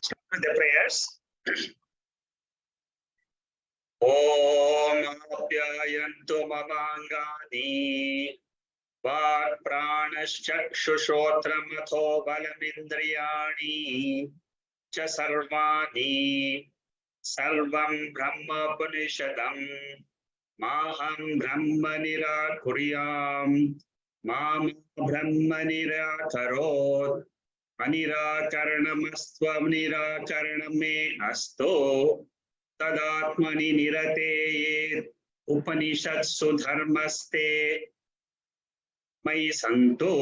start with the prayers. Om Apyayantu Mamangani Vak Pranaschakshushotrammatho Balamindriyani Cha Sarvani Sarvam Brahma Upanishadam Maham Brahma Nirakuriyam Mama Brahma Nirakarot Anirakaranamastvam Nirakaraname Asto Tadatmani Nirate Upanishadsu Dharmaste Mai Santo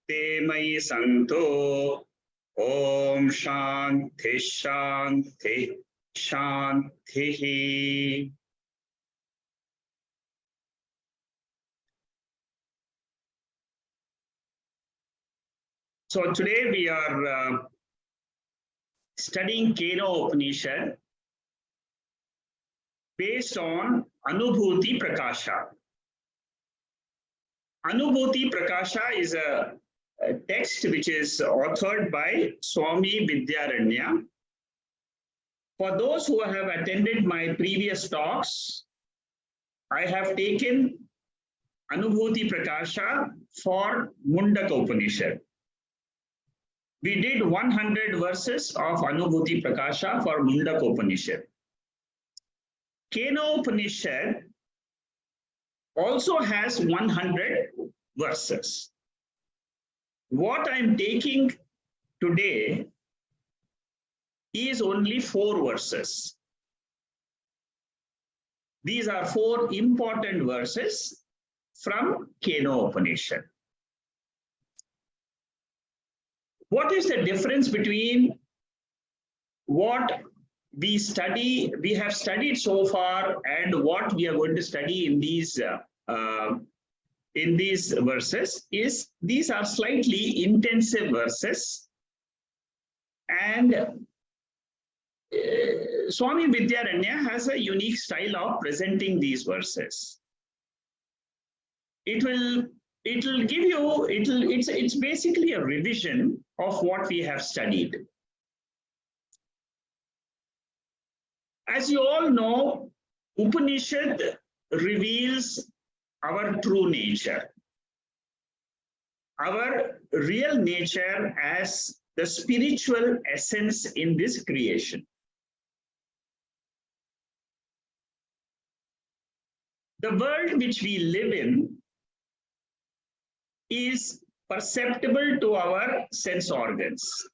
Te Mai Santo Om Shanti Shanti Shanti. So today we are studying Keno Upanishad based on Anubhuti Prakasha. Anubhuti Prakasha is a text which is authored by Swami Vidyaranya. For those who have attended my previous talks, I have taken Anubhuti Prakasha for Mundaka Upanishad. We did 100 verses of Anubhuti Prakasha for Mundaka Upanishad. Keno Upanishad also has 100 verses. What I'm taking today is only 4 verses. These are 4 important verses from Keno Upanishad. What is the difference between what we have studied so far and what we are going to study in these verses is these are slightly intensive verses, and Swami Vidyaranya has a unique style of presenting these verses. It's basically a revision of what we have studied. As you all know, Upanishad reveals our true nature, our real nature as the spiritual essence in this creation. The world which we live in is perceptible to our sense organs.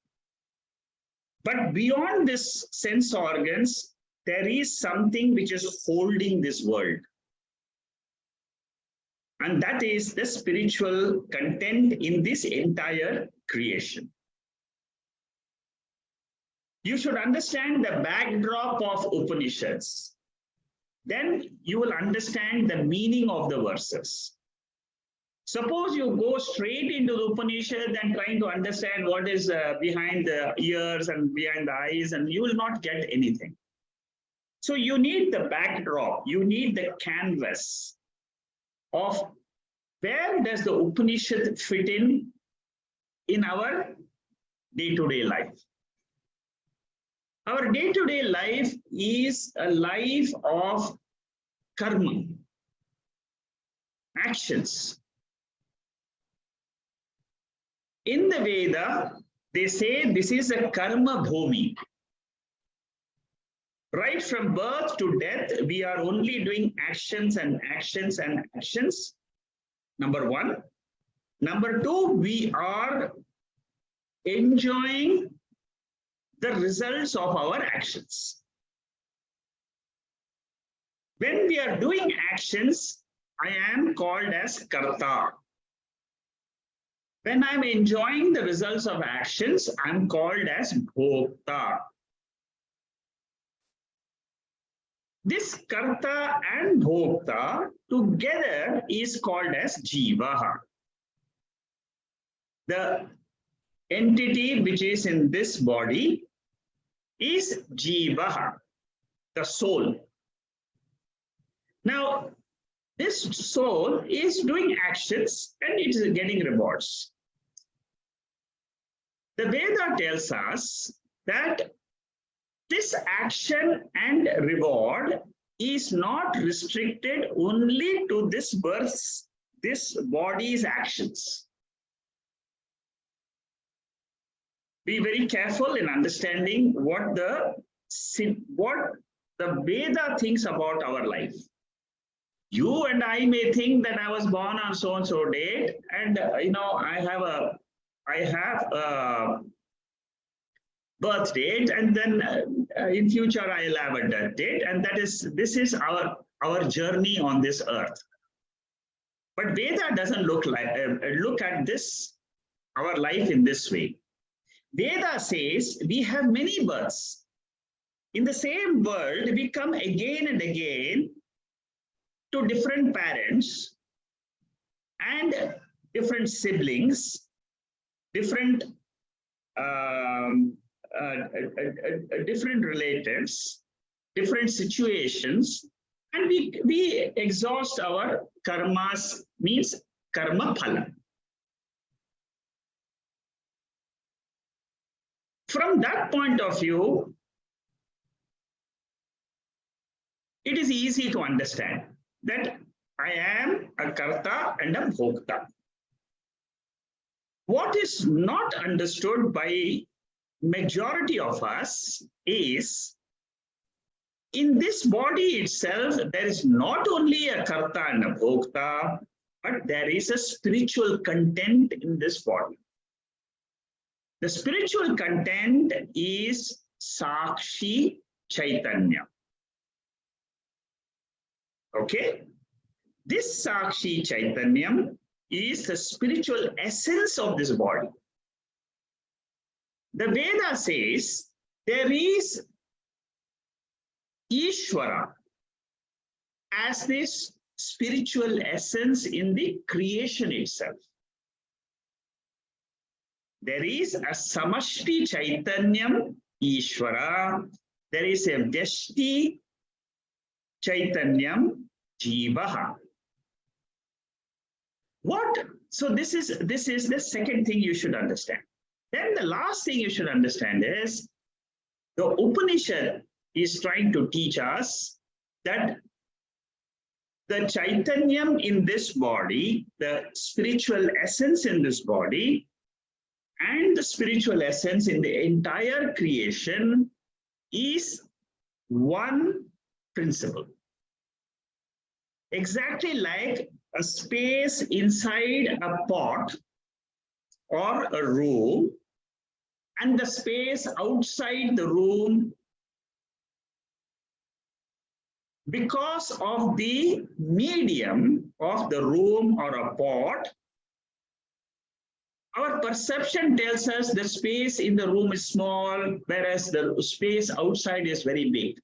But beyond this sense organs, there is something which is holding this world. And that is the spiritual content in this entire creation. You should understand the backdrop of Upanishads. Then you will understand the meaning of the verses. Suppose you go straight into the Upanishad and trying to understand what is behind the ears and behind the eyes, and you will not get anything. So you need the backdrop, you need the canvas of where does the Upanishad fit in our day-to-day life. Our day-to-day life is a life of karma, actions. In the Veda, they say this is a karma bhumi. Right from birth to death, we are only doing actions and actions and actions. Number 1. Number 2, we are enjoying the results of our actions. When we are doing actions, I am called as karta. When I'm enjoying the results of actions, I'm called as bhokta. This karta and bhokta together is called as jiva. The entity which is in this body is jiva, the soul. Now, this soul is doing actions and it is getting rewards. The Veda tells us that this action and reward is not restricted only to this birth, this body's actions. Be very careful in understanding what the Veda thinks about our life. You and I may think that I was born on so and so date, and I have a birth date, and then in future I'll have a death date, and this is our journey on this earth. But Veda doesn't look at this our life in this way. Veda says we have many births. In the same world, we come again and again to different parents and different siblings, different different relatives, different situations, and we exhaust our karmas, means karma phala. From that point of view, it is easy to understand that I am a karta and a bhokta. What is not understood by majority of us is, in this body itself, there is not only a karta and a bhokta, but there is a spiritual content in this body. The spiritual content is Sakshi Chaitanya. Okay? This Sakshi Chaitanyam is the spiritual essence of this body. The Veda says there is Ishvara as this spiritual essence in the creation itself. There is a Samashti Chaitanyam Ishvara. There is a Vyashti Chaitanyam Jivaha. What? So this is the second thing you should understand. Then the last thing you should understand is the Upanishad is trying to teach us that the Chaitanyam in this body, the spiritual essence in this body, and the spiritual essence in the entire creation is one principle. Exactly like a space inside a pot or a room and the space outside the room, because of the medium of the room or a pot, our perception tells us the space in the room is small, whereas the space outside is very big.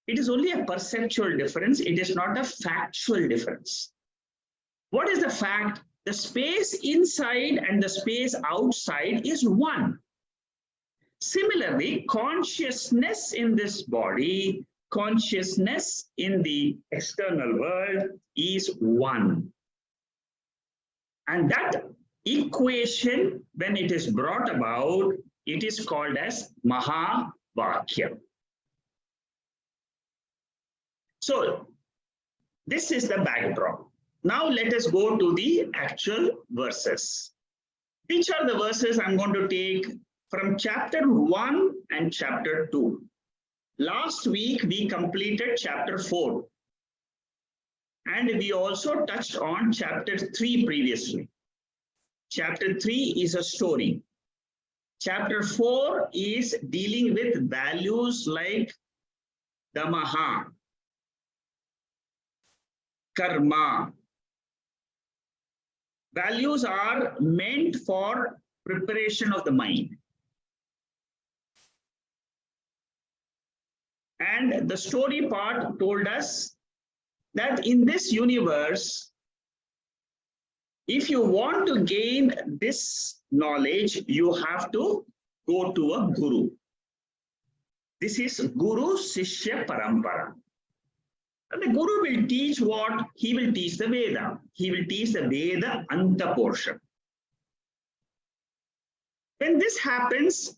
It is only a perceptual difference. It is not a factual difference. What is the fact? The space inside and the space outside is one. Similarly, consciousness in this body, consciousness in the external world is one. And that equation, when it is brought about, it is called as Mahavakya. So this is the backdrop. Now let us go to the actual verses. Which are the verses I'm going to take from chapter 1 and chapter 2. Last week we completed chapter 4. And we also touched on chapter 3 previously. Chapter 3 is a story. Chapter 4 is dealing with values like Damaha, Karma. Values are meant for preparation of the mind. And the story part told us that in this universe, if you want to gain this knowledge, you have to go to a guru. This is Guru Sishya Parampara. And the guru will teach what? He will teach the Veda. He will teach the Veda Anta portion. When this happens,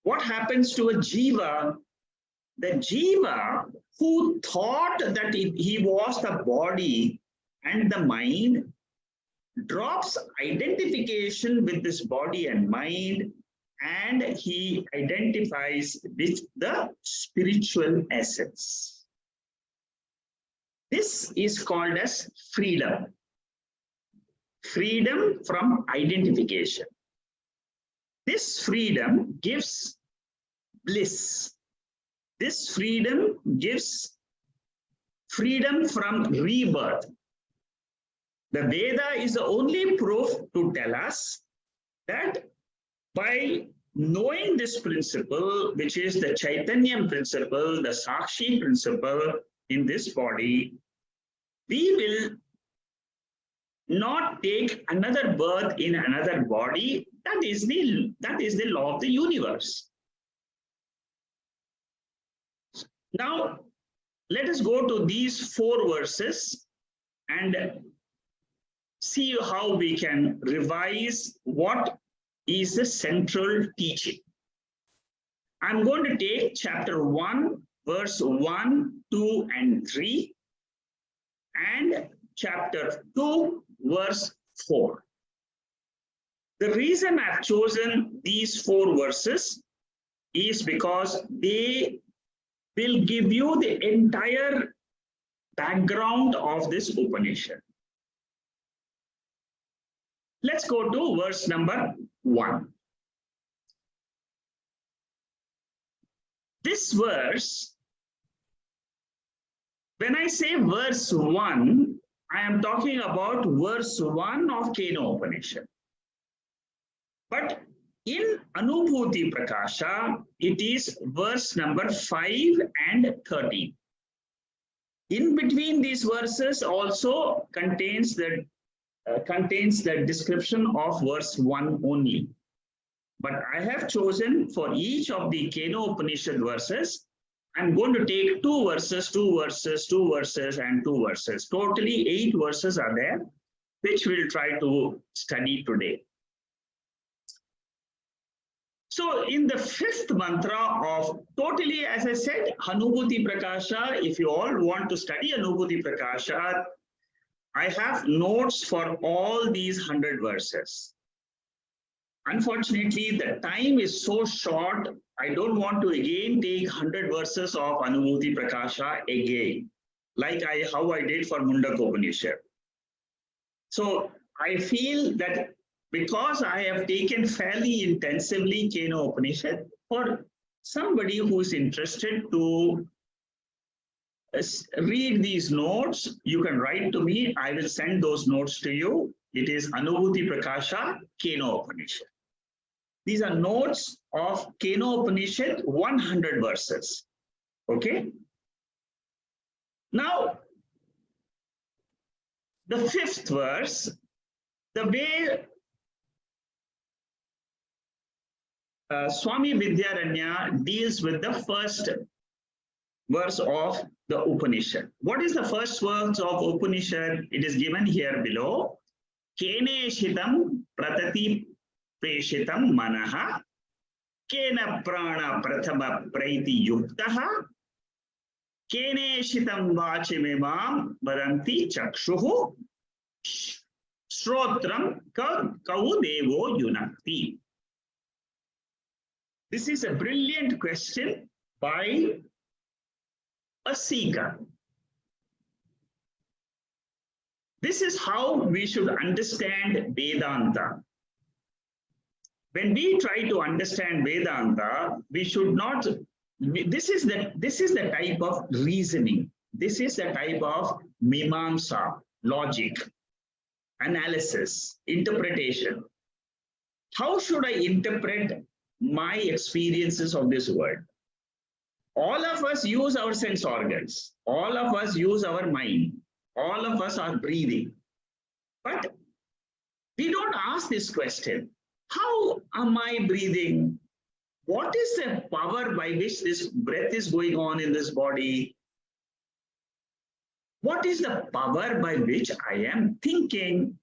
what happens to a jiva? The jiva who thought that he was the body and the mind drops identification with this body and mind, and he identifies with the spiritual essence. This is called as freedom. Freedom from identification. This freedom gives bliss. This freedom gives freedom from rebirth. The Veda is the only proof to tell us that by knowing this principle, which is the Chaitanya principle, the Sakshi principle in this body, we will not take another birth in another body. That is the law of the universe. Now, let us go to these 4 verses and see how we can revise what is the central teaching. I'm going to take chapter 1, verse 1, 2, and 3, and chapter 2, verse 4. The reason I've chosen these 4 verses is because they will give you the entire background of this Upanishad. Let's go to verse number 1. This verse, when I say verse 1, I am talking about verse 1 of Keno Upanishad. But in Anubhuti Prakasha, it is verse number 5 and 13. In between these verses also contains the description of verse 1 only. But I have chosen for each of the Keno Upanishad verses, I'm going to take 2 verses, 2 verses, 2 verses, and 2 verses. Totally 8 verses are there, which we'll try to study today. So in the 5th mantra of totally, as I said, Anubhuti Prakasha, if you all want to study Anubhuti Prakasha, I have notes for all these 100 verses. Unfortunately, the time is so short, I don't want to again take 100 verses of Anubhuti Prakasha again, like how I did for Mundaka Upanishad. So I feel that because I have taken fairly intensively Keno Upanishad, for somebody who is interested to read these notes, you can write to me. I will send those notes to you. It is Anubhuti Prakasha, Keno Upanishad. These are notes of Keno Upanishad, 100 verses. Okay? Now, the 5th verse, the way Swami Vidyaranya deals with the first verse of the Upanishad. What is the first verse of Upanishad? It is given here below. Kene shitam pratati preshitam manaha kena prana prathama praiti yuktaha kene shitam vachimimam varanti chakshuhu shrotram kau devo yunakti. This is a brilliant question by a seeker. This is how we should understand Vedanta. When we try to understand Vedanta, we should not, this is the type of reasoning. This is the type of mimamsa, logic, analysis, interpretation. How should I interpret my experiences of this world? All of us use our sense organs. All of us use our mind. All of us are breathing. But we don't ask this question. How am I breathing? What is the power by which this breath is going on in this body? What is the power by which I am thinking?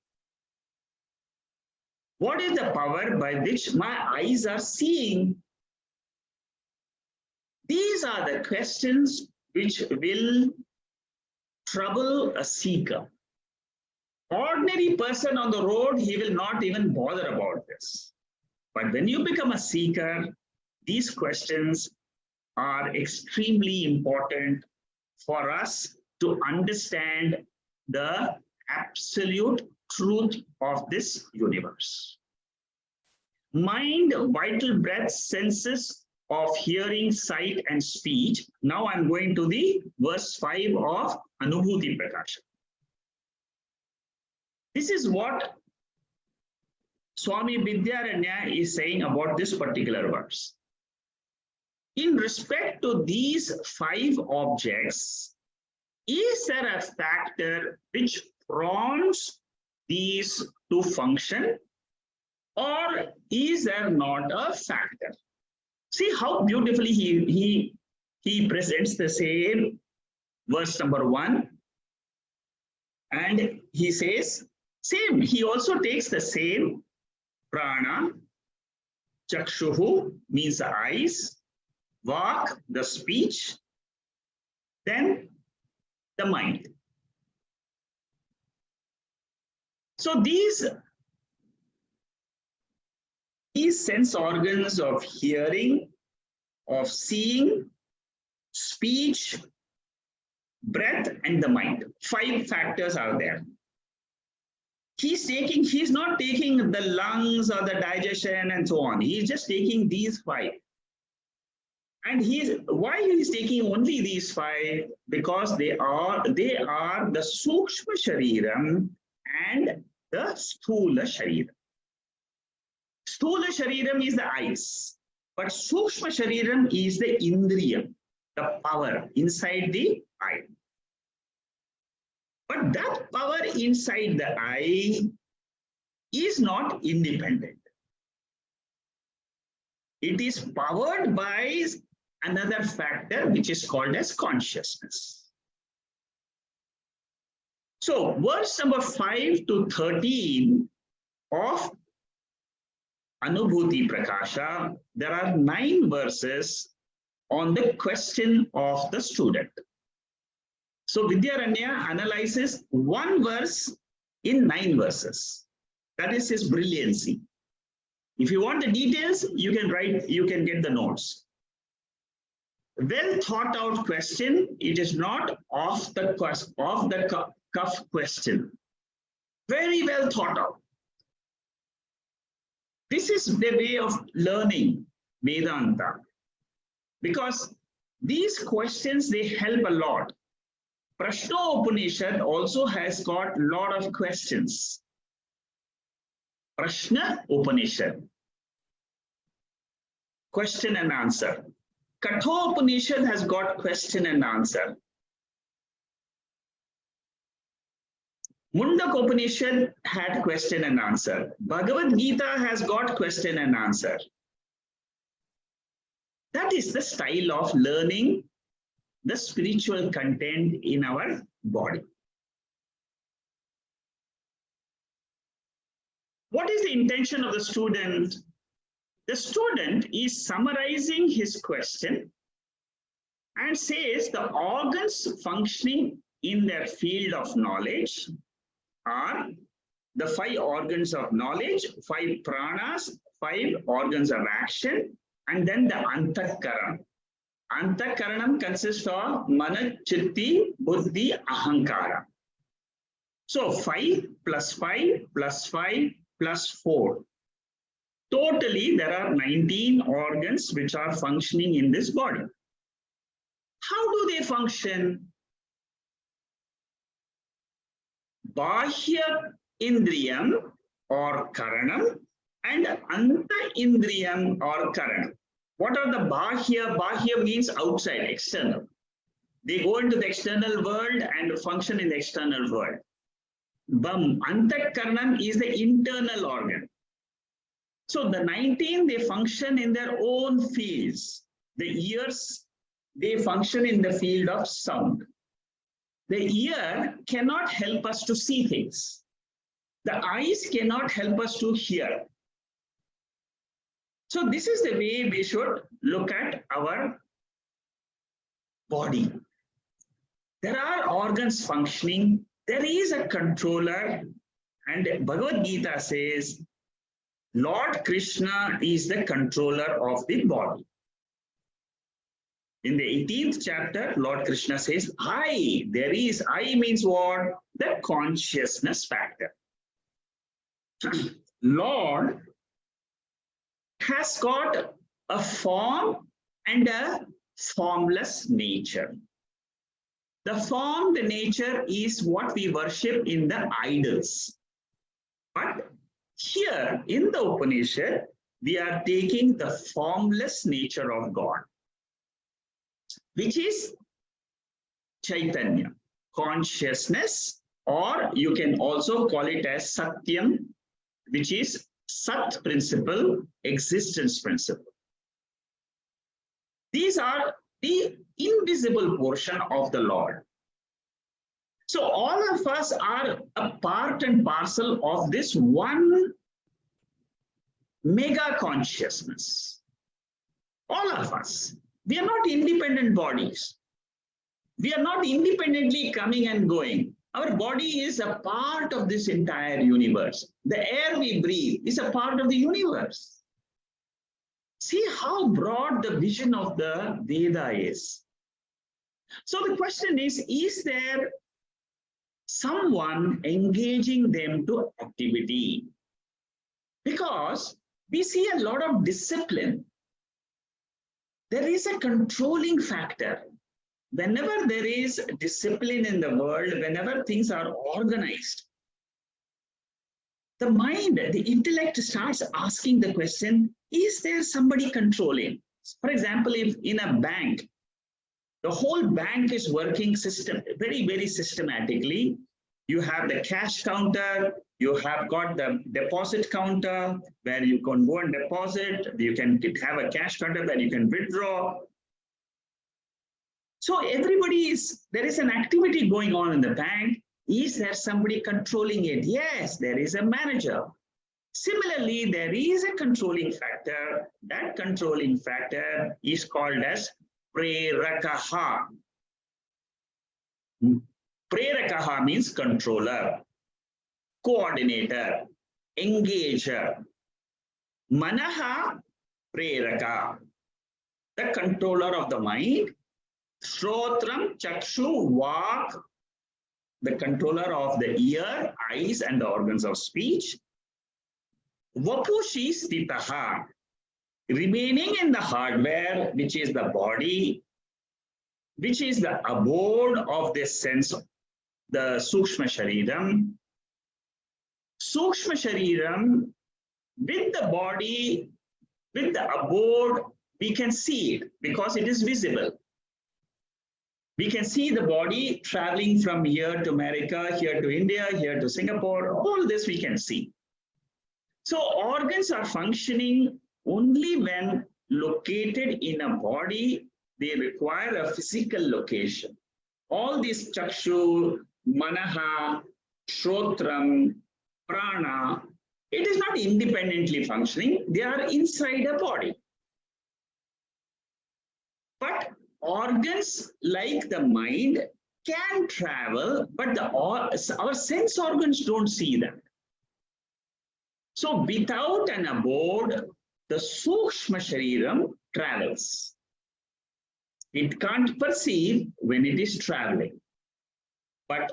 What is the power by which my eyes are seeing? These are the questions which will trouble a seeker. Ordinary person on the road, he will not even bother about this. But when you become a seeker, these questions are extremely important for us to understand the absolute truth of this universe. Mind, vital breath, senses of hearing, sight, and speech. Now I'm going to the verse 5 of Anubhuti Prakasha. This is what Swami Vidyaranya is saying about this particular verse. In respect to these 5 objects, is there a factor which prompts these to function, or is there not a factor? See how beautifully he presents the same verse number 1, and he says, same, he also takes the same prana, chakshuhu means the eyes, vak, the speech, then the mind. So these sense organs of hearing, of seeing, speech, breath, and the mind, 5 factors are there. He's not taking the lungs or the digestion and so on. He's just taking these 5. And why he's taking only these 5? Because they are the Sukshma Shariram and the Sthula Shariram. Sthula Shariram is the eyes, but Sukshma Shariram is the Indriyam, the power inside the eye. But that power inside the eye is not independent. It is powered by another factor which is called as consciousness. So verse number 5 to 13 of Anubhuti Prakasha, there are 9 verses on the question of the student. So Vidyaranya analyzes 1 verse in 9 verses. That is his brilliancy. If you want the details, you can write, you can get the notes. Well thought out question. It is not off the cuff question. Very well thought out. This is the way of learning Vedanta, because these questions, they help a lot. Prashna Upanishad also has got a lot of questions. Prashna Upanishad, question and answer. Katha Upanishad has got question and answer. Mundaka Upanishad had question and answer. Bhagavad Gita has got question and answer. That is the style of learning the spiritual content in our body. What is the intention of the student? The student is summarizing his question and says the organs functioning in their field of knowledge are the 5 organs of knowledge, 5 pranas, 5 organs of action, and then the antakaranam. Antakaranam consists of mana, chitti, buddhi, ahankara. So 5 plus 5 plus 5 plus 4. Totally, there are 19 organs which are functioning in this body. How do they function? Bahya Indriyam or Karanam and Anta Indriyam or Karanam. What are the Bahya? Bahya means outside, external. They go into the external world and function in the external world. Anta Karanam is the internal organ. So the 19, they function in their own fields. The ears, they function in the field of sound. The ear cannot help us to see things. The eyes cannot help us to hear. So this is the way we should look at our body. There are organs functioning. There is a controller. And Bhagavad Gita says, Lord Krishna is the controller of the body. In the 18th chapter, Lord Krishna says, I. There is, I means what? The consciousness factor. Lord has got a form and a formless nature. The formed nature is what we worship in the idols. But here in the Upanishad, we are taking the formless nature of God, which is Chaitanya, consciousness, or you can also call it as Satyam, which is Sat principle, existence principle. These are the invisible portion of the Lord. So all of us are a part and parcel of this one mega consciousness. All of us. We are not independent bodies. We are not independently coming and going. Our body is a part of this entire universe. The air we breathe is a part of the universe. See how broad the vision of the Veda is. So the question is there someone engaging them to activity? Because we see a lot of discipline. There is a controlling factor. Whenever there is discipline in the world, whenever things are organized, the mind, the intellect starts asking the question, is there somebody controlling? For example, if in a bank, the whole bank is working very, very systematically. You have the cash counter, you have got the deposit counter where you can go and deposit, you can have a cash counter where you can withdraw. So there is an activity going on in the bank. Is there somebody controlling it? Yes, there is a manager. Similarly, there is a controlling factor. That controlling factor is called as prerakaha. Prerakaha means controller, coordinator, engager. Manaha preraka, the controller of the mind. Shrotram, chakshu, vak, the controller of the ear, eyes, and the organs of speech. Vapushi stitaha, remaining in the hardware, which is the body, which is the abode of this sense, the Sukshma Shariram. Sukshma Shariram, with the body, with the abode, we can see it because it is visible. We can see the body traveling from here to America, here to India, here to Singapore. All this we can see. So organs are functioning only when located in a body. They require a physical location. All these chakshu, manaha, shrotram, prana, it is not independently functioning. They are inside a body. But organs like the mind can travel, but our sense organs don't see that. So without an abode, the Sukshma Shariram travels. It can't perceive when it is traveling. But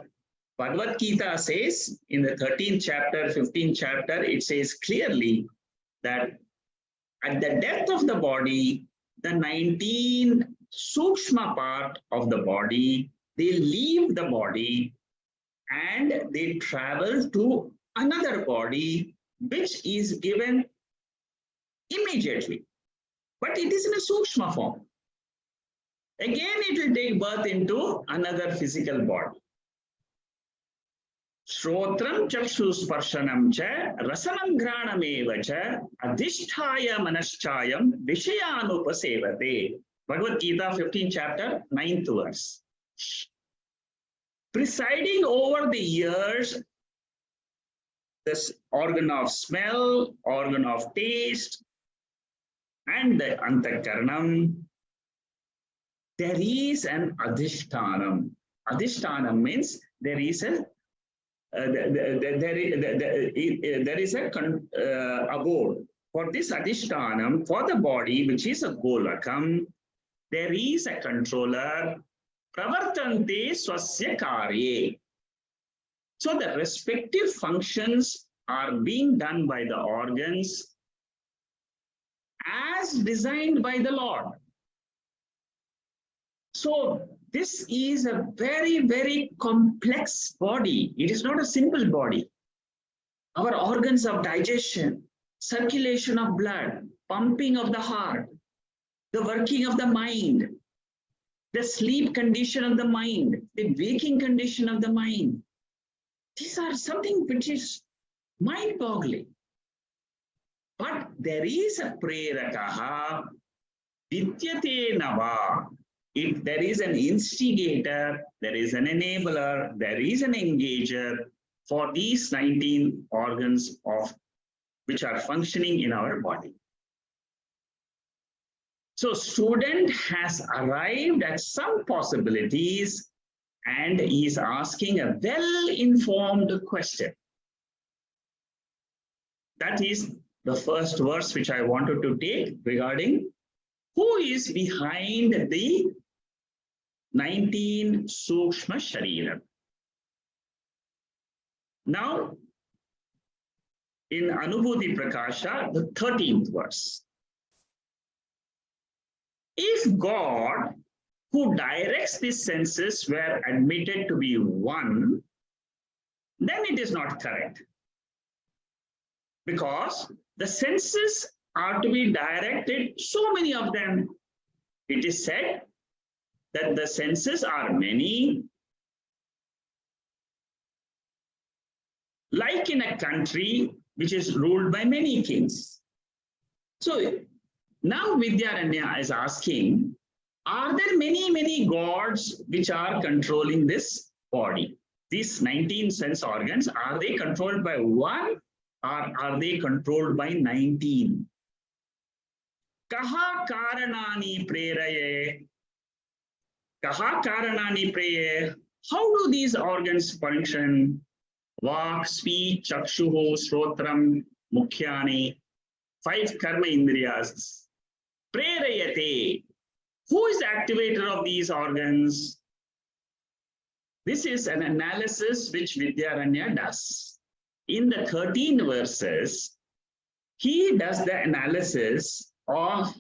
Bhagavad Gita says in the 13th chapter, 15th chapter, it says clearly that at the depth of the body, the 19 Sukshma part of the body, they leave the body and they travel to another body, which is given immediately. But it is in a Sukshma form. Again, it will take birth into another physical body. Shrotram chakshu-sparshanam cha rasanam ghranam cha adhisthaya manaschayam vishayanupasevate. Bhagavad Gita, 15th chapter, 9th verse. Presiding over the ears, this organ of smell, organ of taste, and the antakaranam, there is an adhishtanam. Adhishtanam means there is a there is a abode. For this adhishtanam, for the body, which is a golakam, there is a controller. Pravartante swasya karye. So the respective functions are being done by the organs as designed by the Lord. So this is a very, very complex body. It is not a simple body. Our organs of digestion, circulation of blood, pumping of the heart, the working of the mind, the sleep condition of the mind, the waking condition of the mind. These are something which is mind-boggling. But there is a prerakaha, vidyate nava. If there is an instigator, there is an enabler, there is an engager for these 19 organs of which are functioning in our body. So student has arrived at some possibilities and is asking a well-informed question. That is the first verse which I wanted to take regarding who is behind the 19 Sukshma Sharira. Now, in Anubhuti Prakasha, the 13th verse. If God, who directs the senses, were admitted to be one, then it is not correct. Because the senses are to be directed, so many of them. It is said that the senses are many. Like in a country which is ruled by many kings. So now Vidyaranya is asking, are there many, many gods which are controlling this body? These 19 sense organs, are they controlled by one or are they controlled by 19? Kaha karanani preraye? Kaha karanani preraye? How do these organs function? Vak, speech, chakshuho, srotram, mukhyani, 5 karma indriyas. Prerayate. Who is the activator of these organs? This is an analysis which Vidyaranya does. In the 13 verses, he does the analysis of,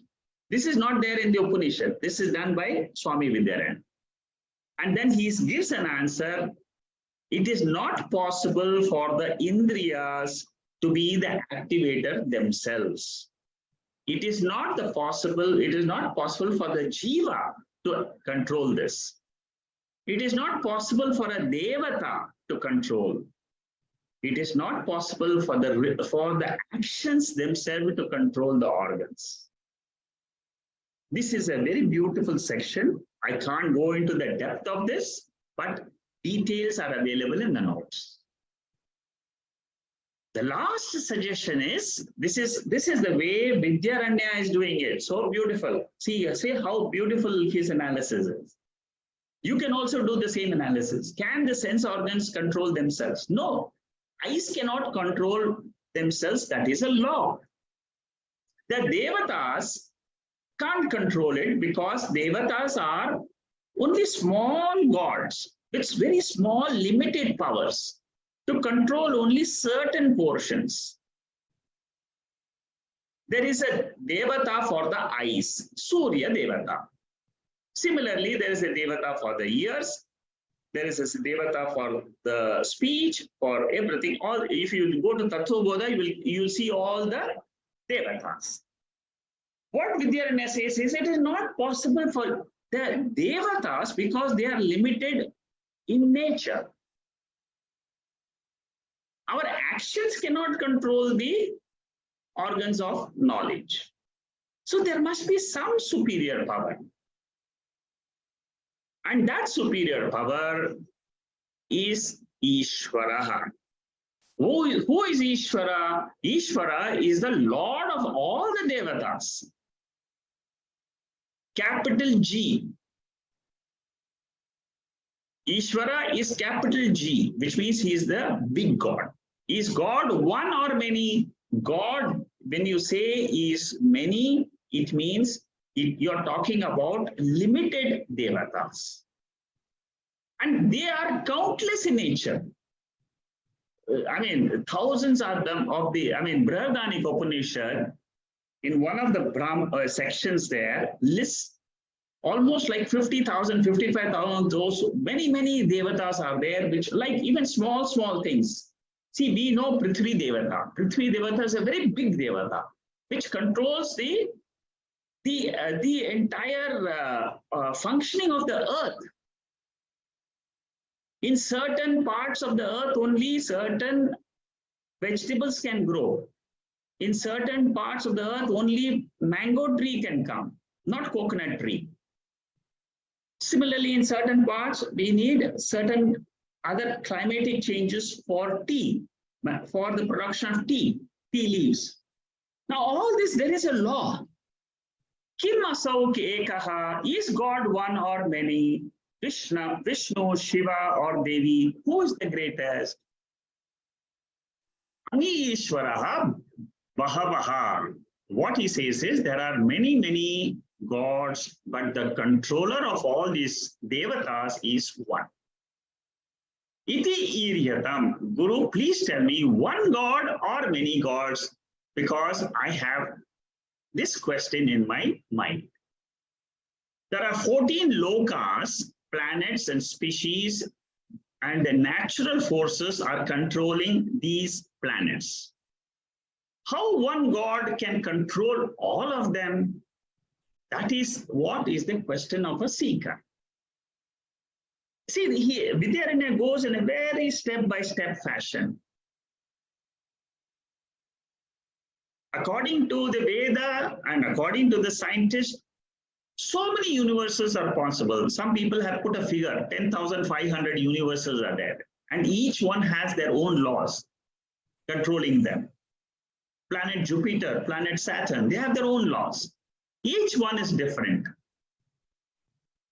this is not there in the Upanishad, this is done by Swami Vidyaranya. And then he gives an answer. It is not possible for the Indriyas to be the activator themselves. It is not possible for the Jiva to control this. It is not possible for a Devata to control. It is not possible for the actions themselves to control the organs. This is a very beautiful section. I can't go into the depth of this, but details are available in the notes. The last suggestion is, this is the way Vidyaranya is doing it. So beautiful. See how beautiful his analysis is. You can also do the same analysis. Can the sense organs control themselves? No. Eyes cannot control themselves. That is a law. The Devatas can't control it because Devatas are only small gods with very small limited powers to control only certain portions. There is a Devata for the eyes, Surya Devata. Similarly, there is a Devata for the ears. There is a Devata for the speech, for everything. All, if you go to Tattva Bodha, you will see all the Devatas. What Vidyaranya says is it is not possible for the Devatas because they are limited in nature. Our actions cannot control the organs of knowledge. So there must be some superior power. And that superior power is Ishvara. Who is Ishvara? Ishvara is the Lord of all the Devatas. Capital G. Ishvara is capital G, which means he is the big God. Is God one or many? God, when you say is many, it means you're talking about limited devatas. And they are countless in nature. I mean, thousands of them Brihadaranyaka Upanishad, in one of the sections there, lists almost like 50,000, 55,000, those many devatas are there, which like even small things. See, we know Prithvi Devata. Prithvi Devata is a very big devata, which controls the entire functioning of the earth. In certain parts of the earth, only certain vegetables can grow. In certain parts of the earth, only mango tree can come, not coconut tree. Similarly, in certain parts, we need certain other climatic changes for tea, for the production of tea leaves. Now, all this, there is a law. Kim asau ekaha, is God one or many? Vishnu, Shiva, or Devi, who is the greatest? Ani Ishvaraha Bahavaha. What he says is there are many gods, but the controller of all these devatas is one. Iti iryatam. Guru, please tell me one god or many gods, because I have this question in my mind. There are 14 lokas, planets and species, and the natural forces are controlling these planets. How one God can control all of them? That is what is the question of a seeker. See, here, Vidyaranya goes in a very step-by-step fashion. According to the Veda and according to the scientists, so many universes are possible. Some people have put a figure, 10,500 universes are there. And each one has their own laws controlling them. Planet Jupiter, planet Saturn, they have their own laws. Each one is different.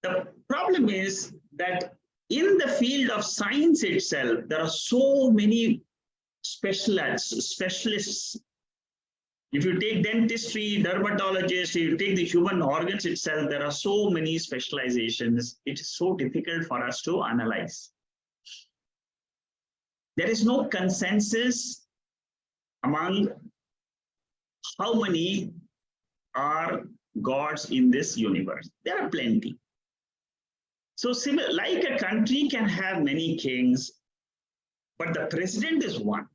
The problem is that in the field of science itself, there are so many specialists. If you take dentistry, dermatologist, you take the human organs itself, there are so many specializations. It is so difficult for us to analyze. There is no consensus among how many are gods in this universe. There are plenty. So similar, like a country can have many kings, but the president is one.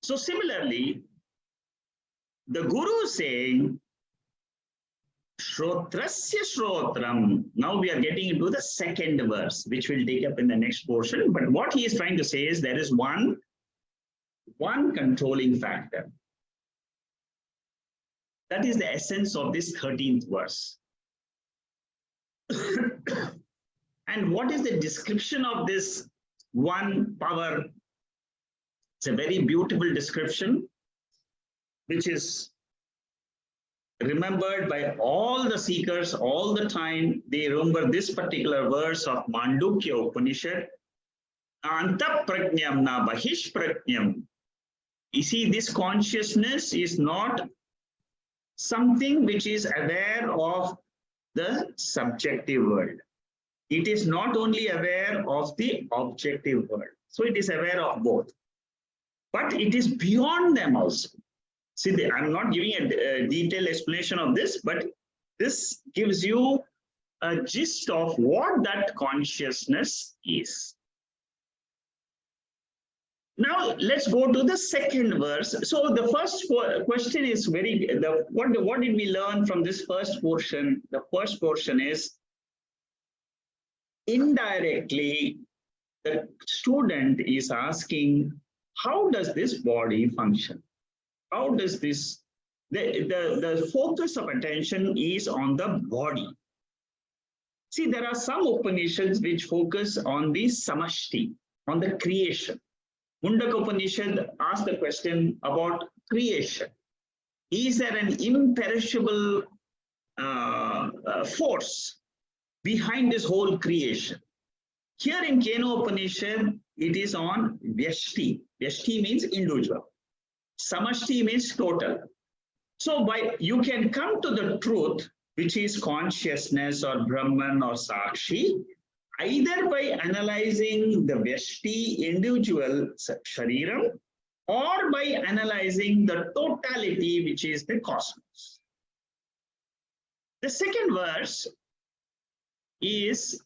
So similarly, the Guru is saying, Shrotrasya Shrotram. Now we are getting into the second verse, which we'll take up in the next portion. But what he is trying to say is there is one controlling factor. That is the essence of this 13th verse. And what is the description of this one power? It's a very beautiful description, which is remembered by all the seekers all the time. They remember this particular verse of Mandukya Upanishad. Anta prajnam na bahish prajnam. You see, this consciousness is not something which is aware of the subjective world. It is not only aware of the objective world. So it is aware of both. But it is beyond them also. See, I'm not giving a detailed explanation of this, but this gives you a gist of what that consciousness is. Now, let's go to the second verse. So the first question is what did we learn from this first portion? The first portion is indirectly, the student is asking, how does this body function? How does this, the focus of attention is on the body. See, there are some Upanishads which focus on the samashti, on the creation. Mundaka Upanishad asks the question about creation. Is there an imperishable force behind this whole creation. Here in Keno Upanishad, it is on Vyashti. Vyashti means individual. Samashti means total. So you can come to the truth, which is consciousness or Brahman or Sakshi, either by analyzing the Vyashti individual Shariram or by analyzing the totality, which is the cosmos. The second verse is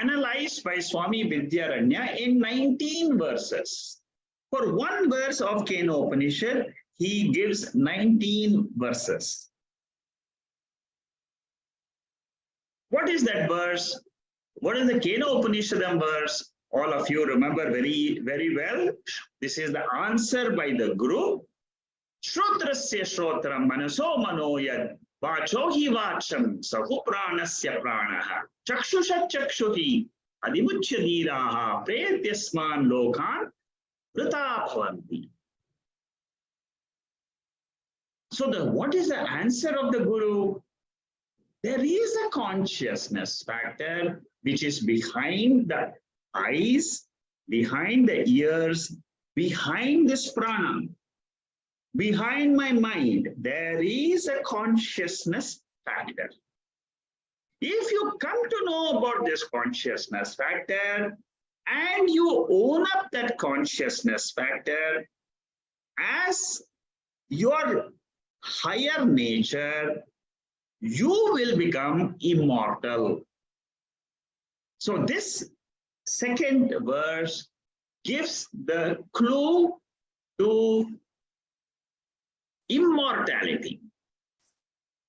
analyzed by Swami Vidyaranya in 19 verses. For one verse of Keno Upanishad, he gives 19 verses. What is that verse? What is the Keno Upanishadam verse? All of you remember very, very well. This is the answer by the Guru. Shrotrasya shrotram manaso manoyad vacho hi vacham sahu pranasya pranaha chakshusha chakshuhi adimuchya dhiraha pretyasman lokan vrita bhavanti. So what is the answer of the Guru? There is a consciousness factor which is behind the eyes, behind the ears, behind this prana, behind my mind. There is a consciousness factor. If you come to know about this consciousness factor and you own up that consciousness factor as your higher nature, you will become immortal. So this second verse gives the clue to immortality.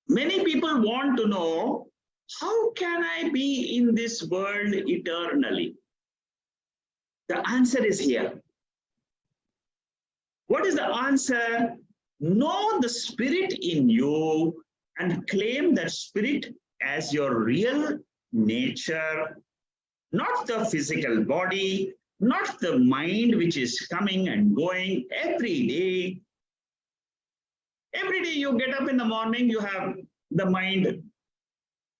Many people want to know, how can I be in this world eternally? The answer is here. What is the answer? Know the spirit in you and claim that spirit as your real nature, not the physical body, not the mind which is coming and going every day. Every day you get up in the morning, you have the mind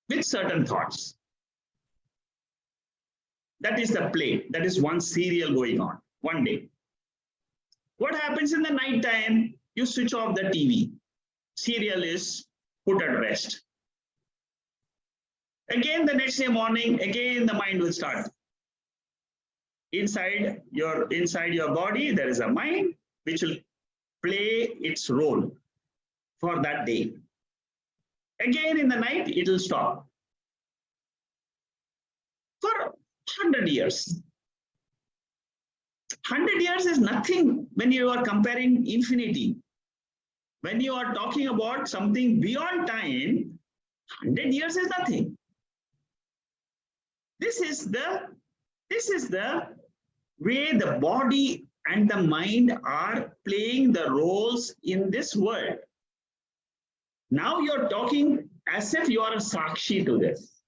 with certain thoughts. That is the play. That is one serial going on one day. What happens in the night time? You switch off the TV. Serial is put at rest. Again, the next day morning, again the mind will start. Inside your body, there is a mind which will play its role for that day. Again in the night, it will stop. For 100 years. 100 years is nothing when you are comparing infinity. When you are talking about something beyond time, 100 years is nothing. This is the way the body and the mind are playing the roles in this world. Now you're talking as if you are a sakshi to this.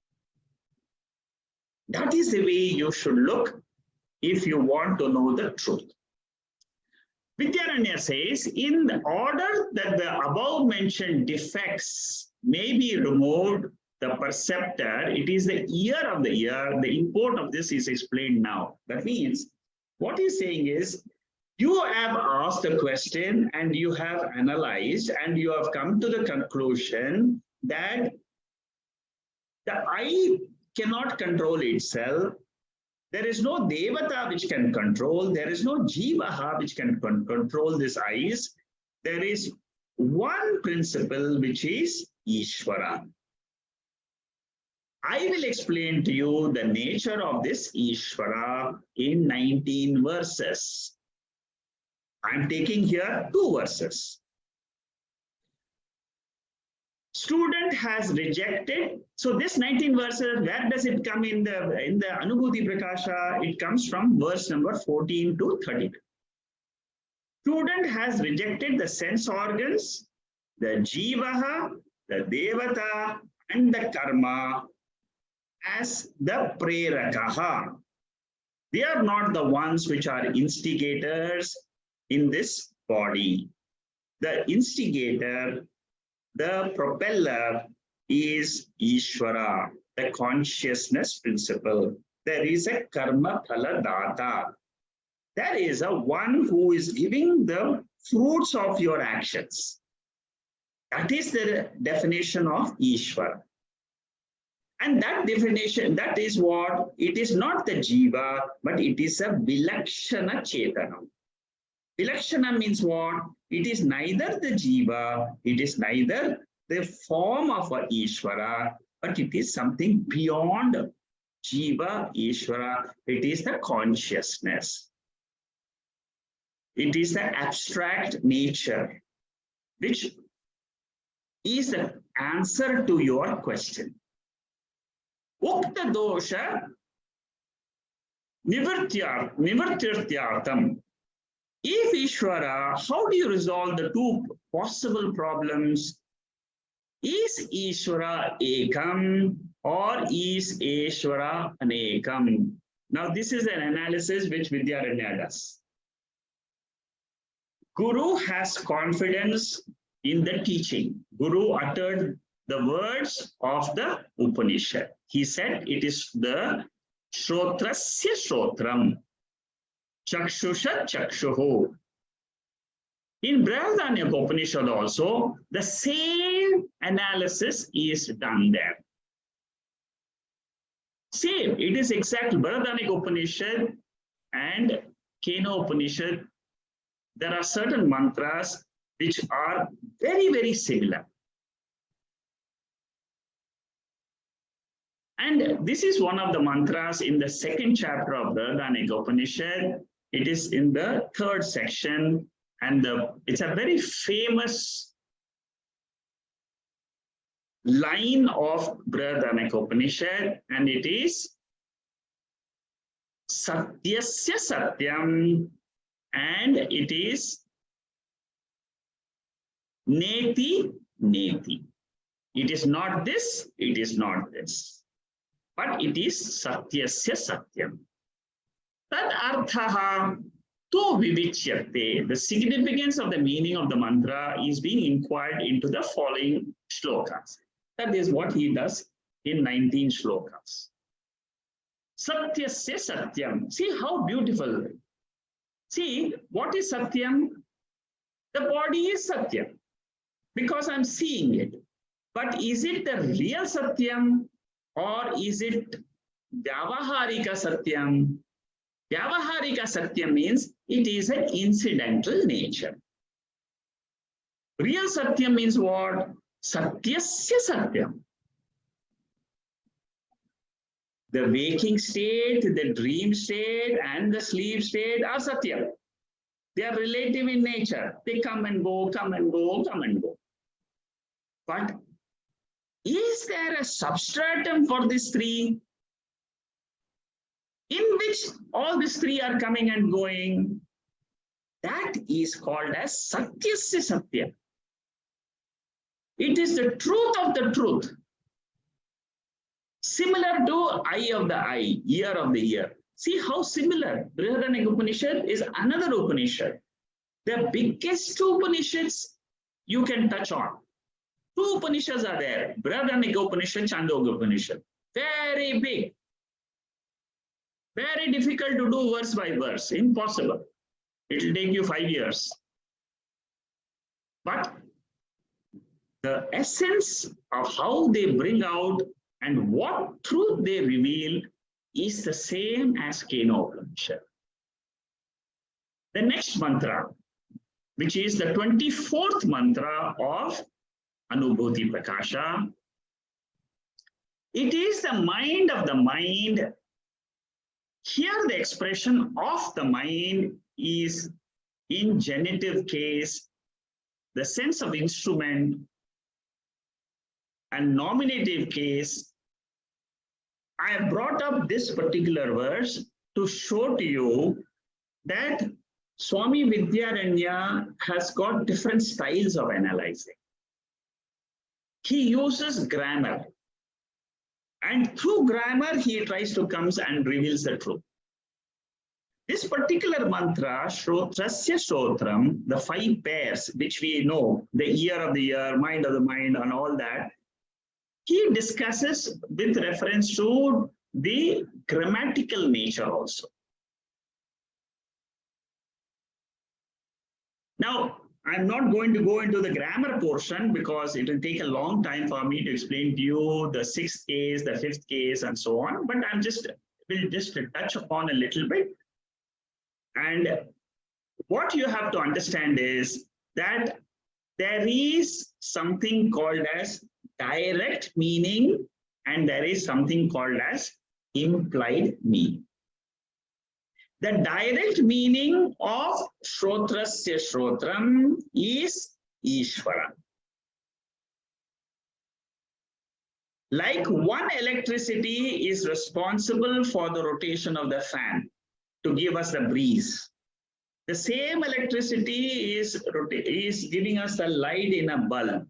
That is the way you should look if you want to know the truth. Vidyaranya says, in order that the above mentioned defects may be removed, the perceptor, it is the ear of the ear. The import of this is explained now. That means what he's saying is, you have asked a question and you have analyzed and you have come to the conclusion that the eye cannot control itself. There is no devata which can control. There is no jivaha which can control these eyes. There is one principle which is Ishvara. I will explain to you the nature of this Ishvara in 19 verses. I'm taking here 2 verses. Student has rejected. So this 19 verses, where does it come in the Anubhuti Prakasha? It comes from verse number 14 to 32. Student has rejected the sense organs, the jivaha, the devata, and the karma as the prerakaha. They are not the ones which are instigators in this body. The instigator, the propeller, is Ishvara, the consciousness principle. There is a karma phala data. There is a one who is giving the fruits of your actions. That is the definition of Ishvara. And that definition, that is what, it is not the jiva, but it is a vilakshana chetana. Vilakshana means what? It is neither the jiva, it is neither the form of a Ishvara, but it is something beyond jiva, Ishvara. It is the consciousness. It is the abstract nature, which is the answer to your question. Ukta dosha nivartirtyartam. If Ishvara, how do you resolve the two possible problems? Is Ishvara ekam or is Ishvara anekam? Now this is an analysis which Vidyaranya does. Guru has confidence in the teaching. Guru uttered the words of the Upanishad. He said it is the Shrotrasya Shrotram, Chakshusha Chakshuhu. In Vedanta Upanishad also, the same analysis is done there. Same, it is exactly Vedanta Upanishad and Keno Upanishad. There are certain mantras which are very, very similar. And this is one of the mantras in the second chapter of the Vedanta Upanishad. It is in the third section, and it's a very famous line of Vedanta Upanishad, and it is Satyasya Satyam, and it is Neti Neti. It is not this, it is not this, but it is Satyasya Satyam. Tad arthaha tu vivichyate. The significance of the meaning of the mantra is being inquired into the following shlokas. That is what he does in 19 shlokas. Satyasya Satyam. See how beautiful. See, what is Satyam? The body is Satyam because I'm seeing it. But is it the real Satyam or is it Vyavaharika Satyam? Vyavaharika Satyam means it is an incidental nature. Real Satyam means what? Satyasya Satyam. The waking state, the dream state, and the sleep state are Satyam. They are relative in nature. They come and go, come and go, come and go. But is there a substratum for these three, in which all these three are coming and going? That is called as Satyasya Satya. It is the truth of the truth. Similar to eye of the eye, ear of the ear. See how similar. Brihadaranyaka Upanishad is another Upanishad. The biggest two Upanishads you can touch on. Two Upanishads are there. Brihadaranyaka Upanishad, Chandogya Upanishad. Very big. Very difficult to do verse by verse. Impossible. It will take you 5 years. But the essence of how they bring out and what truth they reveal is the same as Keno Upanishad. The next mantra, which is the 24th mantra of Anubhuti Prakasha, it is the mind of the mind. Here the expression of the mind is in genitive case, the sense of instrument, and nominative case. I have brought up this particular verse to show to you that Swami Vidyaranya has got different styles of analyzing. He uses grammar, and through grammar he tries to come and reveals the truth. This particular mantra, Shrotrasya Shrotram, the 5 pairs which we know, the ear of the ear, mind of the mind, and all that, he discusses with reference to the grammatical nature also. Now, I'm not going to go into the grammar portion because it will take a long time for me to explain to you the sixth case, the fifth case, and so on. But will just touch upon a little bit. And what you have to understand is that there is something called as direct meaning and there is something called as implied meaning. The direct meaning of Shrotrasya Shrotram is Ishvara. Like one electricity is responsible for the rotation of the fan to give us the breeze. The same electricity is giving us the light in a bulb.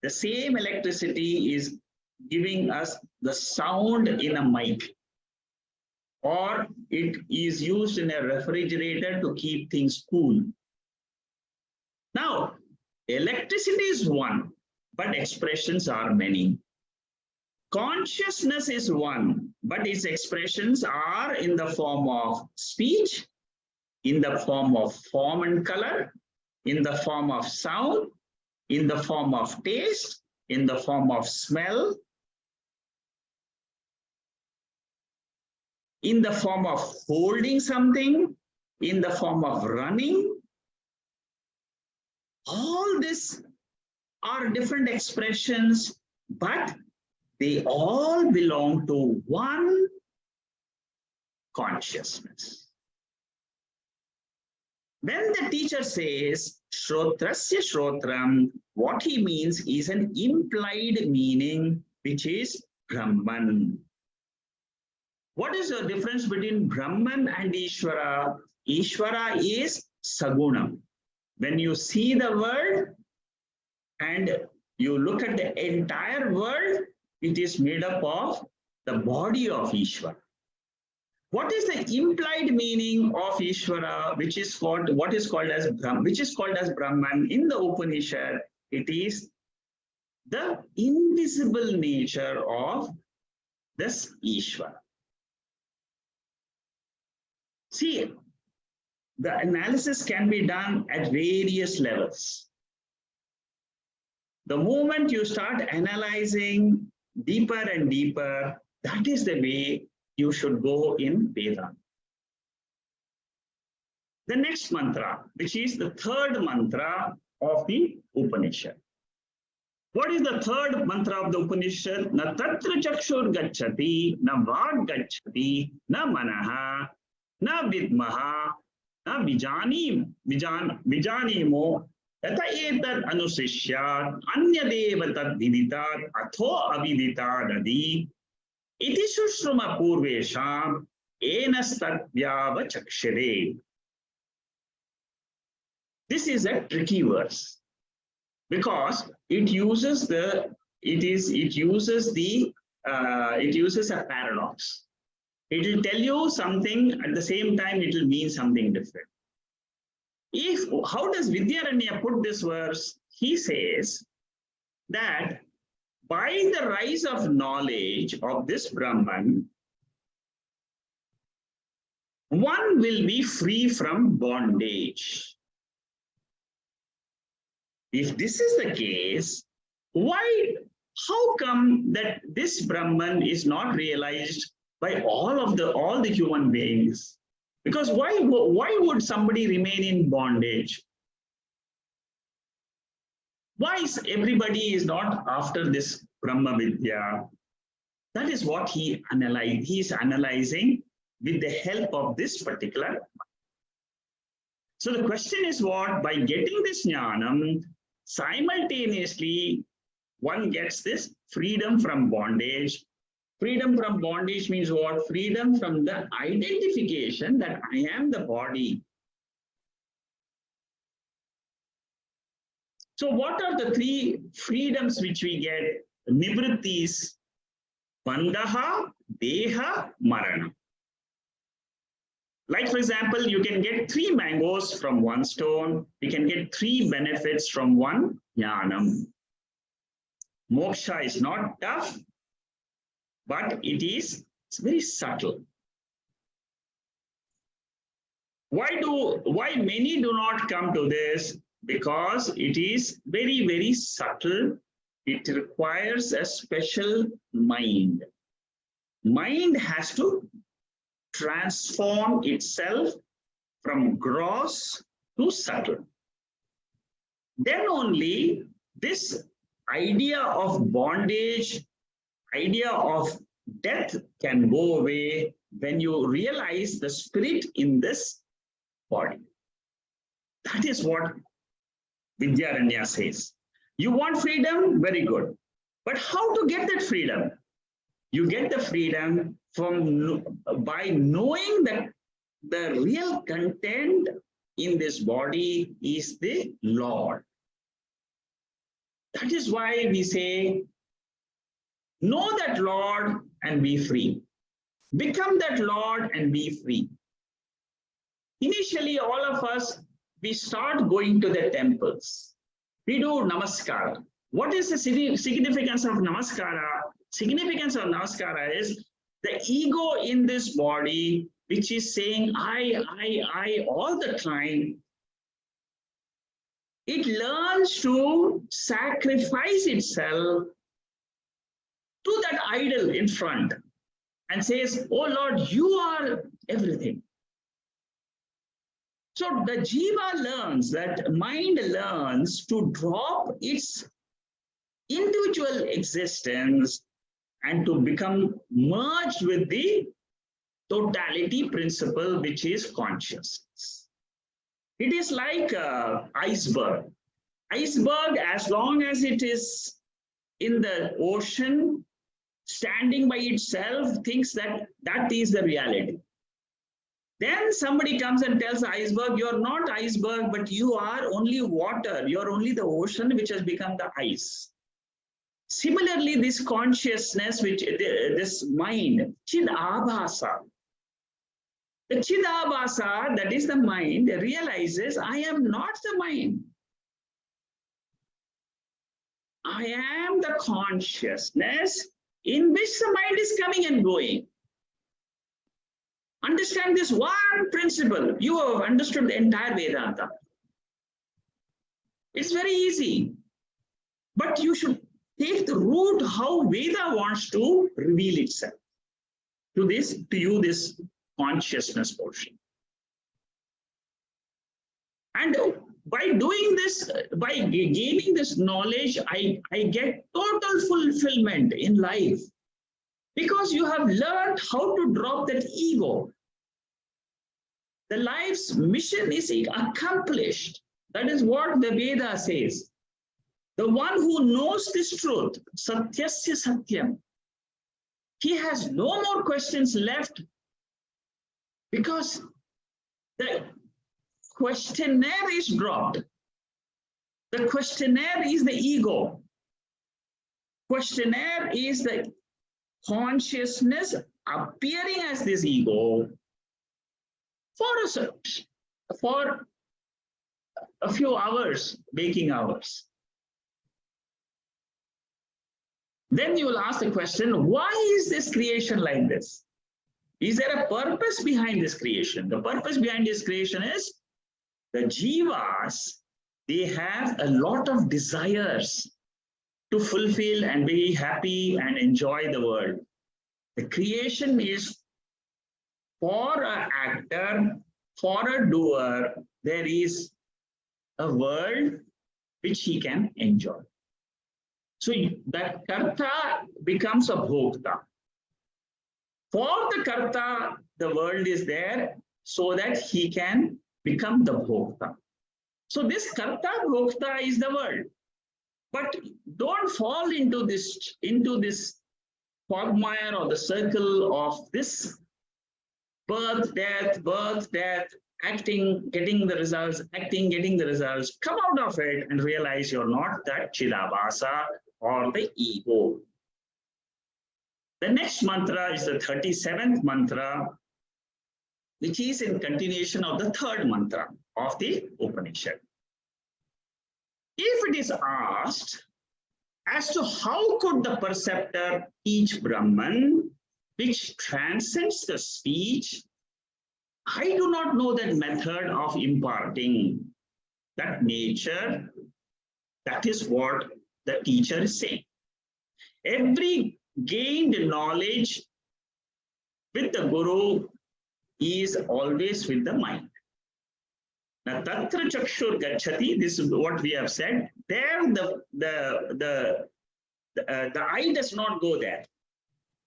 The same electricity is giving us the sound in a mic. Or it is used in a refrigerator to keep things cool. Now, electricity is one, but expressions are many. Consciousness is one, but its expressions are in the form of speech, in the form of form and color, in the form of sound, in the form of taste, in the form of smell, in the form of holding something, in the form of running. All this are different expressions, but they all belong to one consciousness. When the teacher says Shrotrasya Shrotram, what he means is an implied meaning, which is Brahman. What is the difference between Brahman and Ishvara? Ishvara is Sagunam. When you see the world and you look at the entire world, it is made up of the body of Ishvara. What is the implied meaning of Ishvara, which is called as Brahman in the Upanishad? It is the invisible nature of this Ishvara. See, the analysis can be done at various levels. The moment you start analyzing deeper and deeper, that is the way you should go in Vedanta. The next mantra, which is the third mantra of the Upanishad. What is the third mantra of the Upanishad? Na tatra chakshur gacchati, na vag gacchati, na manaha, na vidmaha, na vijanimo, tata etad anusishyat, anyadeva tad viditat, atho aviditat adi, iti sushruma purvesham, enastatvyava chakshire. This is a tricky verse because it uses a paradox. It will tell you something, at the same time it will mean something different. How does Vidyaranya put this verse? He says that by the rise of knowledge of this Brahman, one will be free from bondage. If this is the case, how come that this Brahman is not realized by all the human beings? Because why would somebody remain in bondage? Why is everybody is not after this Brahma Vidya? That is what he is analyzing with the help of this particular. So the question is what? By getting this jnanam, simultaneously one gets this freedom from bondage. Freedom from bondage means what? Freedom from the identification that I am the body. So what are the three freedoms which we get? Nivrittis, Bandhaha, Deha, Marana. Like for example, you can get 3 mangoes from one stone. You can get 3 benefits from one jnanam. Moksha is not tough, but it's very subtle. Why many do not come to this? Because it is very, very subtle. It requires a special mind. Mind has to transform itself from gross to subtle. Then only this idea of bondage, idea of death can go away when you realize the spirit in this body. That is what Vidyaranya says. You want freedom? Very good. But how to get that freedom? You get the freedom by knowing that the real content in this body is the Lord. That is why we say, know that Lord and be free. Become that Lord and be free. Initially, all of us, we start going to the temples. We do namaskara. What is the significance of namaskara? Significance of namaskara is the ego in this body, which is saying I all the time. It learns to sacrifice itself to that idol in front and says, oh Lord, you are everything. So the jiva learns, that mind learns to drop its individual existence and to become merged with the totality principle, which is consciousness. It is like an iceberg. Iceberg, as long as it is in the ocean, standing by itself, thinks that that is the reality. Then somebody comes and tells the iceberg, you're not iceberg, but you are only water. You're only the ocean, which has become the ice. Similarly, this consciousness, this mind, Chidabhasa. The Chidabhasa, that is the mind, realizes I am not the mind. I am the consciousness in which the mind is coming and going. Understand this one principle. You have understood the entire Vedanta. It's very easy. But you should take the route how Veda wants to reveal itself to you, this consciousness portion. And by doing this, by gaining this knowledge, I get total fulfillment in life. Because you have learned how to drop that ego. The life's mission is accomplished. That is what the Veda says. The one who knows this truth, Satyasya Satyam, he has no more questions left, because the questionnaire is dropped. The questionnaire is the ego. Questionnaire is the consciousness appearing as this ego for a few hours, waking hours. Then you will ask the question, why is this creation like this? Is there a purpose behind this creation? The purpose behind this creation is the jivas, they have a lot of desires to fulfill and be happy and enjoy the world. The creation is for an actor, for a doer, there is a world which he can enjoy. So that karta becomes a bhokta. For the karta, the world is there so that he can become the bhokta. So this karta bhokta is the world. But don't fall into this quagmire or the circle of this birth, death, acting, getting the results, acting, getting the results. Come out of it and realize you're not that Chidabhasa or the ego. The next mantra is the 37th mantra, which is in continuation of the third mantra of the Upanishad. If it is asked, as to how could the perceptor teach Brahman, which transcends the speech. I do not know that method of imparting that nature. That is what the teacher is saying. Every gained knowledge with the Guru is always with the mind. Now, tatra chakshur gachati, this is what we have said. There, the eye does not go there.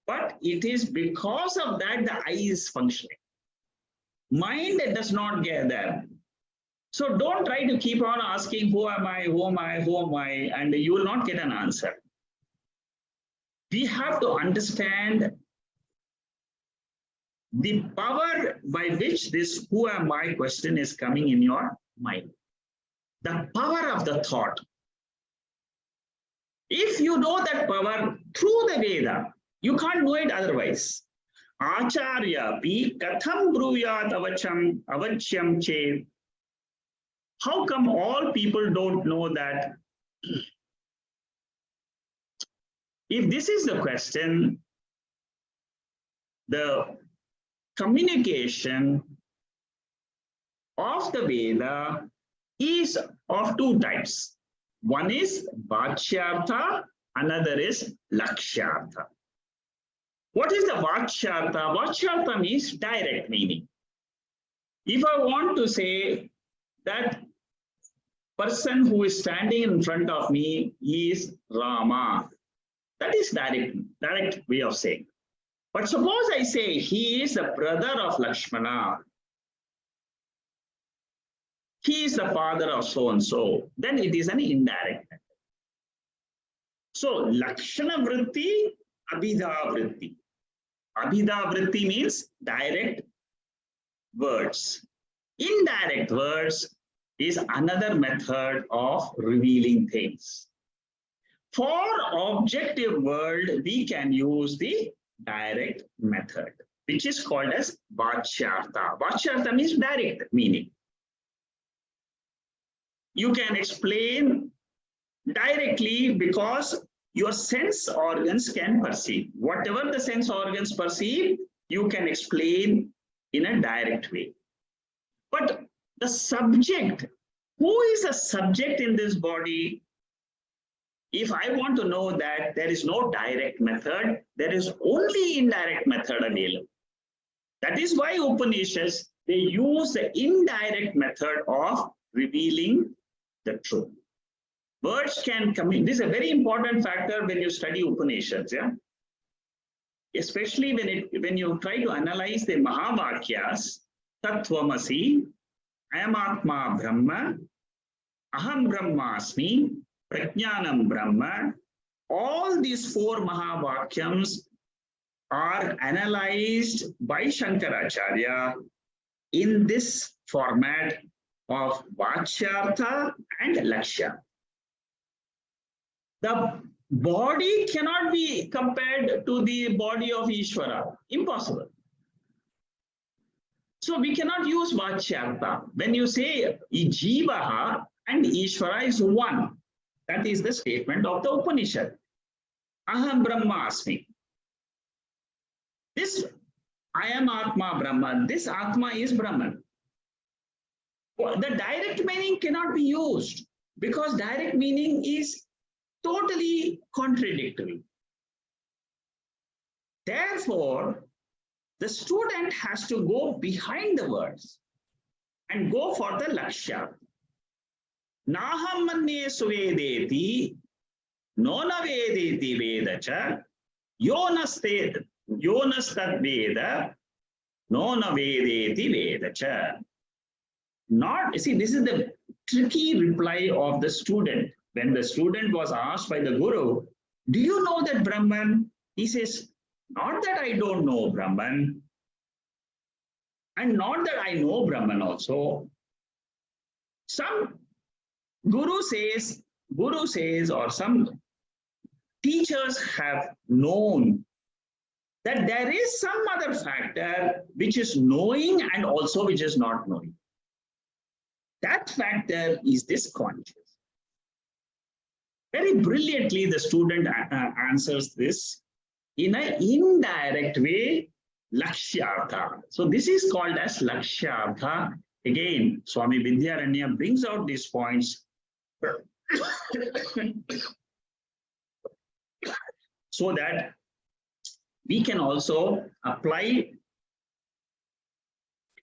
But it is because of that the eye is functioning. Mind does not get there. So don't try to keep on asking, who am I, who am I, who am I, and you will not get an answer. We have to understand the power by which this who am I question is coming in your mind. The power of the thought. If you know that power through the Veda, you can't know it otherwise. Acharya pi katham bruyat avachyam che. How come all people don't know that? If this is the question, the communication of the Veda is of two types. One is Vachyartha, another is Lakshyartha. What is the Vachyartha? Vachyartha means direct meaning. If I want to say that person who is standing in front of me is Rama, that is direct way of saying. But suppose I say he is the brother of Lakshmana, he is the father of so and so, then it is an indirect method. So Lakshana Vritti, Abhidha Vritti. Abhidha Vritti means direct words. Indirect words is another method of revealing things. For objective world, we can use the direct method, which is called as Vachyartha. Vachyartha means direct meaning. You can explain directly because your sense organs can perceive. Whatever the sense organs perceive, you can explain in a direct way. But the subject, who is a subject in this body? If I want to know that, there is no direct method, there is only indirect method available. That is why Upanishads, they use the indirect method of revealing the truth. Words can communicate. This is a very important factor when you study Upanishads, yeah? Especially when you try to analyze the Mahavakyas, Tattvamasi, Ayam Atma Brahma, Aham Brahmasmi, Prajnanam Brahma. All these four Mahavakyams are analyzed by Shankaracharya in this format of Vachyartha and Lakshya. The body cannot be compared to the body of Ishvara. Impossible. So we cannot use Vachyartha. When you say Jivaha and Ishvara is one, that is the statement of the Upanishad. Aham Brahmasmi. This I am Atma Brahman. This Atma is Brahman. The direct meaning cannot be used because direct meaning is totally contradictory. Therefore, the student has to go behind the words and go for the Lakshya. Naham manye suvedeti, nona vedeti vedacha, yonastad veda, nona vedeti vedacha. Not, see, this is the tricky reply of the student. When the student was asked by the Guru, do you know that Brahman? He says, not that I don't know Brahman, and not that I know Brahman also. Some Guru says, or some teachers have known that there is some other factor which is knowing and also which is not knowing. That factor is this conscious. Very brilliantly, the student answers this in an indirect way, Lakshyartha. So this is called as Lakshyartha. Again, Swami Vidyaranya brings out these points so that we can also apply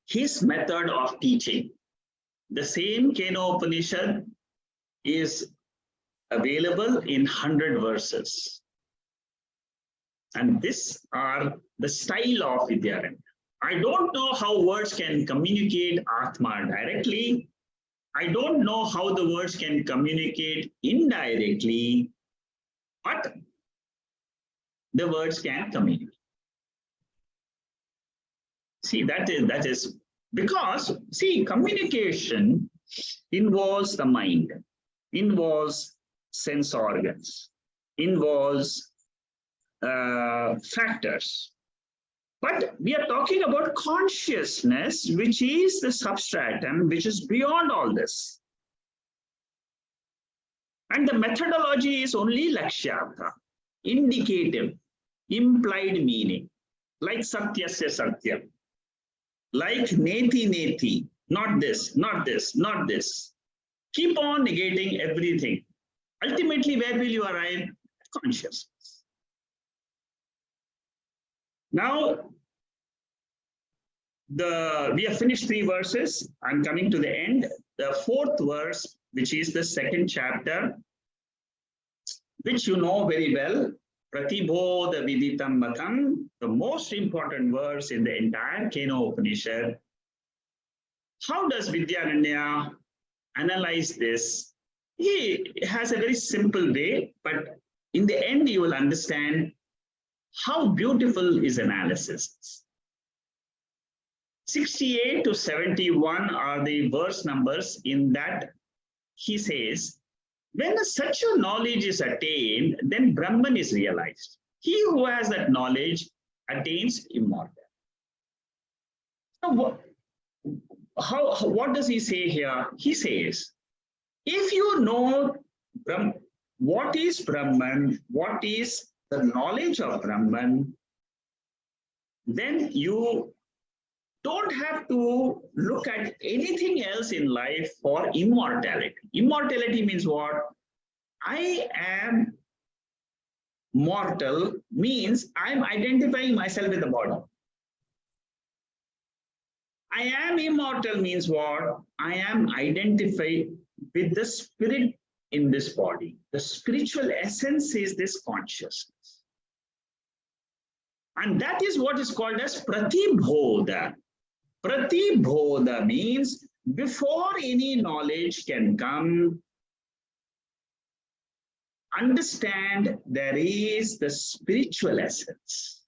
his method of teaching. The same Keno Upanishad is available in 100 verses. And these are the style of Vidyaranya. I don't know how words can communicate Atma directly. I don't know how the words can communicate indirectly, but the words can communicate. See, that is because, see, communication involves the mind, involves sense organs, involves factors. But we are talking about consciousness, which is the substratum, which is beyond all this. And the methodology is only Lakshyartha, indicative, implied meaning, like Satyasya Satyam, like Neti Neti, not this, not this, not this. Keep on negating everything. Ultimately, where will you arrive? Consciousness. Now, we have finished 3 verses. I'm coming to the end. The 4th verse, which is the 2nd chapter, which you know very well, Pratibodha Viditam Matam, the most important verse in the entire Keno Upanishad. How does Vidyaranya analyze this? He has a very simple way, but in the end, you will understand how beautiful his analysis is. 68 to 71 are the verse numbers in that he says, when such a knowledge is attained, then Brahman is realized. He who has that knowledge attains immortality. So what does he say here? He says, if you know what is Brahman, what is the knowledge of Brahman, then you don't have to look at anything else in life for immortality. Immortality means what? I am mortal means I'm identifying myself with the body. I am immortal means what? I am identified with the spirit in this body. The spiritual essence is this consciousness. And that is what is called as Pratibodha. Pratibodha means before any knowledge can come, understand there is the spiritual essence.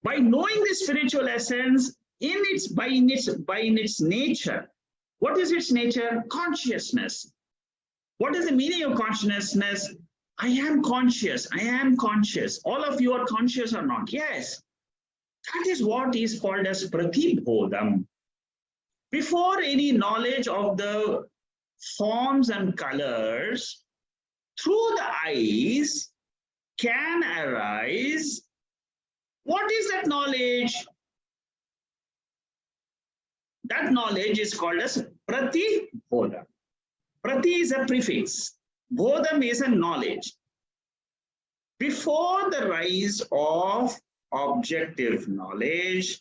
By knowing the spiritual essence by its nature, what is its nature? Consciousness. What is the meaning of consciousness? I am conscious. I am conscious. All of you are conscious or not? Yes. That is what is called as Pratibodham. Before any knowledge of the forms and colors through the eyes can arise, what is that knowledge? That knowledge is called as Pratibodham. Prati is a prefix. Bodham is a knowledge. Before the rise of objective knowledge,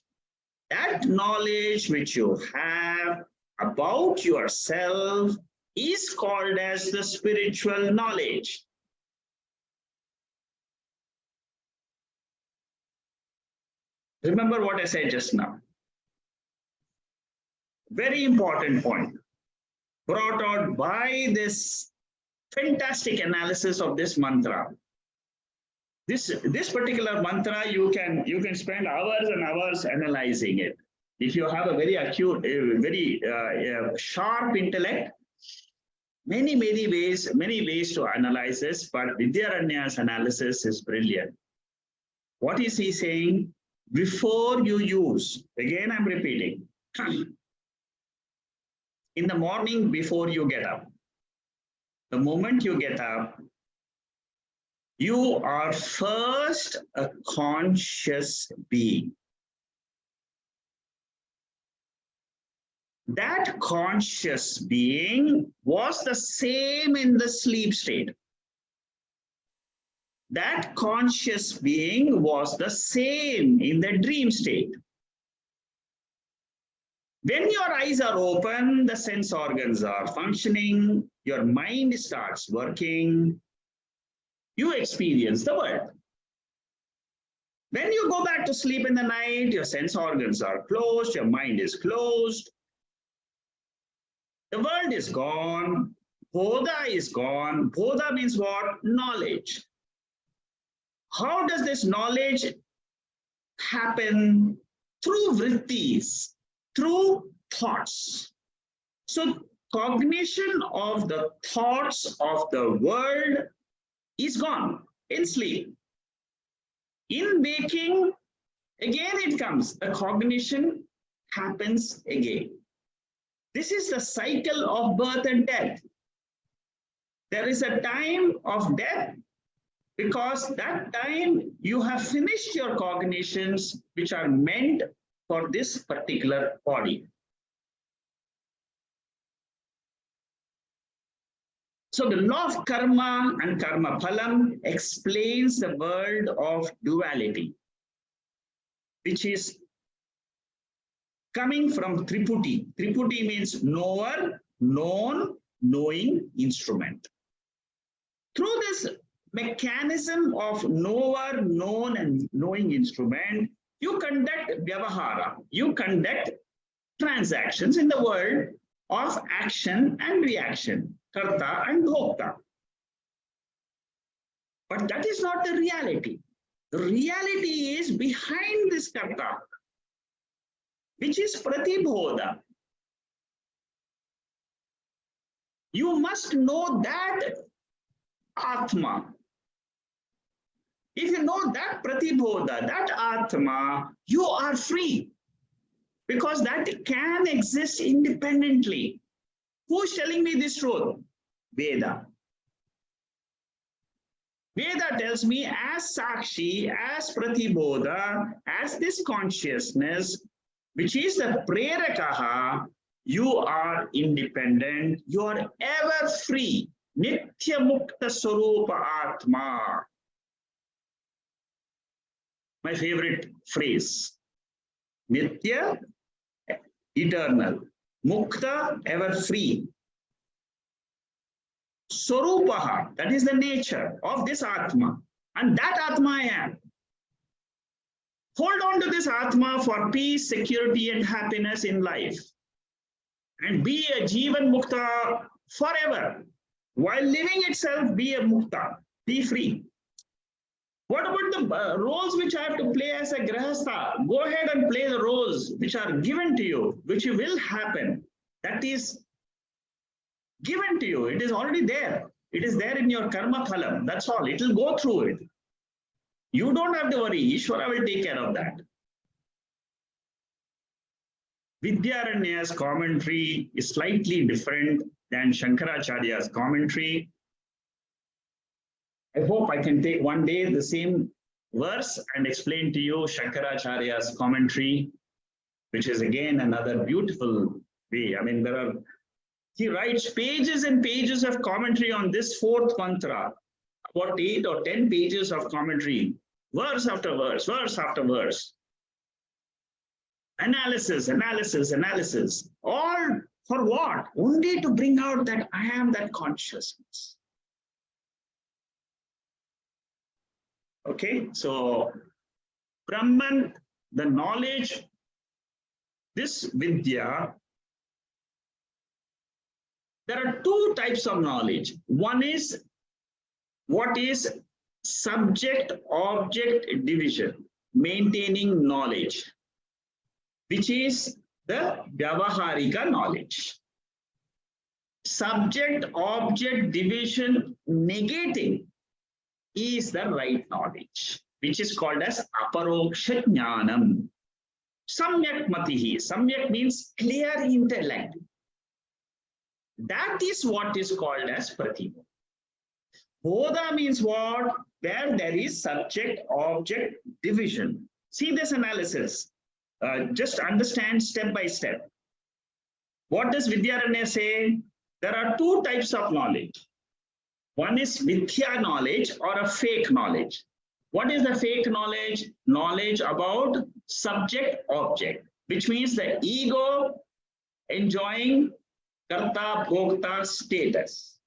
that knowledge which you have about yourself is called as the spiritual knowledge. Remember what I said just now. Very important point brought out by this fantastic analysis of this mantra. This particular mantra, you can spend hours and hours analyzing it. If you have a very acute, very sharp intellect, many ways to analyze this, but Vidyaranya's analysis is brilliant. What is he saying? Before you use, again I'm repeating, in the morning before you get up. The moment you get up, you are first a conscious being. That conscious being was the same in the sleep state. That conscious being was the same in the dream state. When your eyes are open, the sense organs are functioning, your mind starts working, you experience the world. When you go back to sleep in the night, your sense organs are closed, your mind is closed, the world is gone, Bodha is gone. Bodha means what? Knowledge. How does this knowledge happen? Through vrittis, through thoughts. So cognition of the thoughts of the world is gone in sleep. In waking, again it comes, the cognition happens again. This is the cycle of birth and death. There is a time of death because that time you have finished your cognitions which are meant for this particular body. So the law of karma and karma phalam explains the world of duality, which is coming from Triputi. Triputi means knower, known, knowing instrument. Through this mechanism of knower, known, and knowing instrument, you conduct vyavahara, you conduct transactions in the world of action and reaction, karta and bhokta. But that is not the reality. The reality is behind this karta, which is pratibodha. You must know that Atma. If you know that pratibodha, that Atma, you are free. Because that can exist independently. Who's telling me this truth? Veda. Veda tells me as Sakshi, as Pratibodha, as this consciousness, which is the Prerakaha, you are independent, you are ever free. Nitya Mukta Swarupa Atma. My favorite phrase. Nitya, eternal. Mukta, ever free. Swarupaha, that is the nature of this Atma. And that Atma I am. Hold on to this Atma for peace, security, and happiness in life. And be a Jivan Mukta forever. While living itself, be a Mukta. Be free. What about the roles which I have to play as a Grahastha? Go ahead and play the roles which are given to you, which will happen. That is given to you. It is already there. It is there in your karma phalam. That's all. It will go through it. You don't have to worry. Ishvara will take care of that. Vidyaranya's commentary is slightly different than Shankaracharya's commentary. I hope I can take one day the same verse and explain to you Shankaracharya's commentary, which is again another beautiful way. I mean, he writes pages and pages of commentary on this fourth mantra, about 8 or 10 pages of commentary, verse after verse, verse after verse. Analysis, analysis, analysis. All for what? Only to bring out that I am that consciousness. Okay, so Brahman, the knowledge, this Vidya, there are two types of knowledge. One is what is subject-object division, maintaining knowledge, which is the Vyavaharika knowledge. Subject-object division negating is the right knowledge, which is called as aparoksha jnanam. Samyak matihi. Samyak means clear intellect. That is what is called as pratibodha. Bodha means what? Where there is subject-object division. See this analysis. Just understand step by step. What does Vidyaranya say? There are two types of knowledge. One is mithya knowledge or a fake knowledge. What is the fake knowledge? Knowledge about subject-object, which means the ego enjoying karta bhokta status.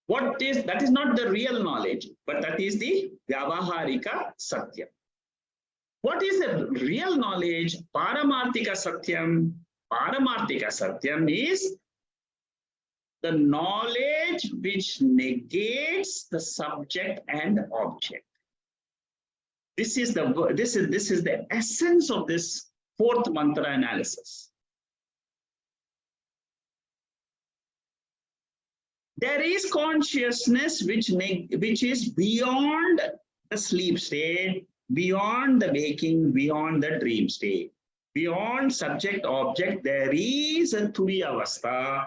What is that is not the real knowledge, but that is the vyavaharika satyam. What is the real knowledge? Paramarthika satyam. Paramarthika satyam is the knowledge which negates the subject and object. This is the essence of this fourth mantra analysis. There is consciousness which is beyond the sleep state, beyond the waking, beyond the dream state. Beyond subject object, there is a turiyavastha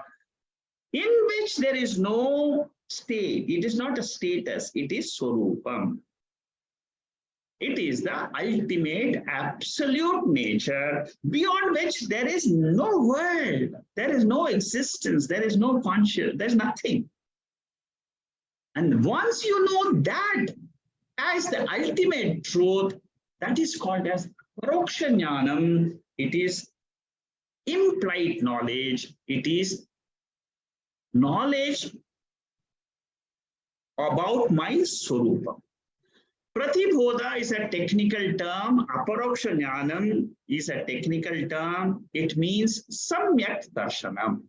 in which there is no state. It is not a status, it is swarupam. It is the ultimate absolute nature beyond which there is no world, there is no existence, there is no conscious, there's nothing. And once you know that as the ultimate truth, that is called as paroksha jnanam. It is implied knowledge. It is knowledge about my swarupa. Pratibodha is a technical term. Aparoksha jnanam is a technical term. It means samyak darshanam,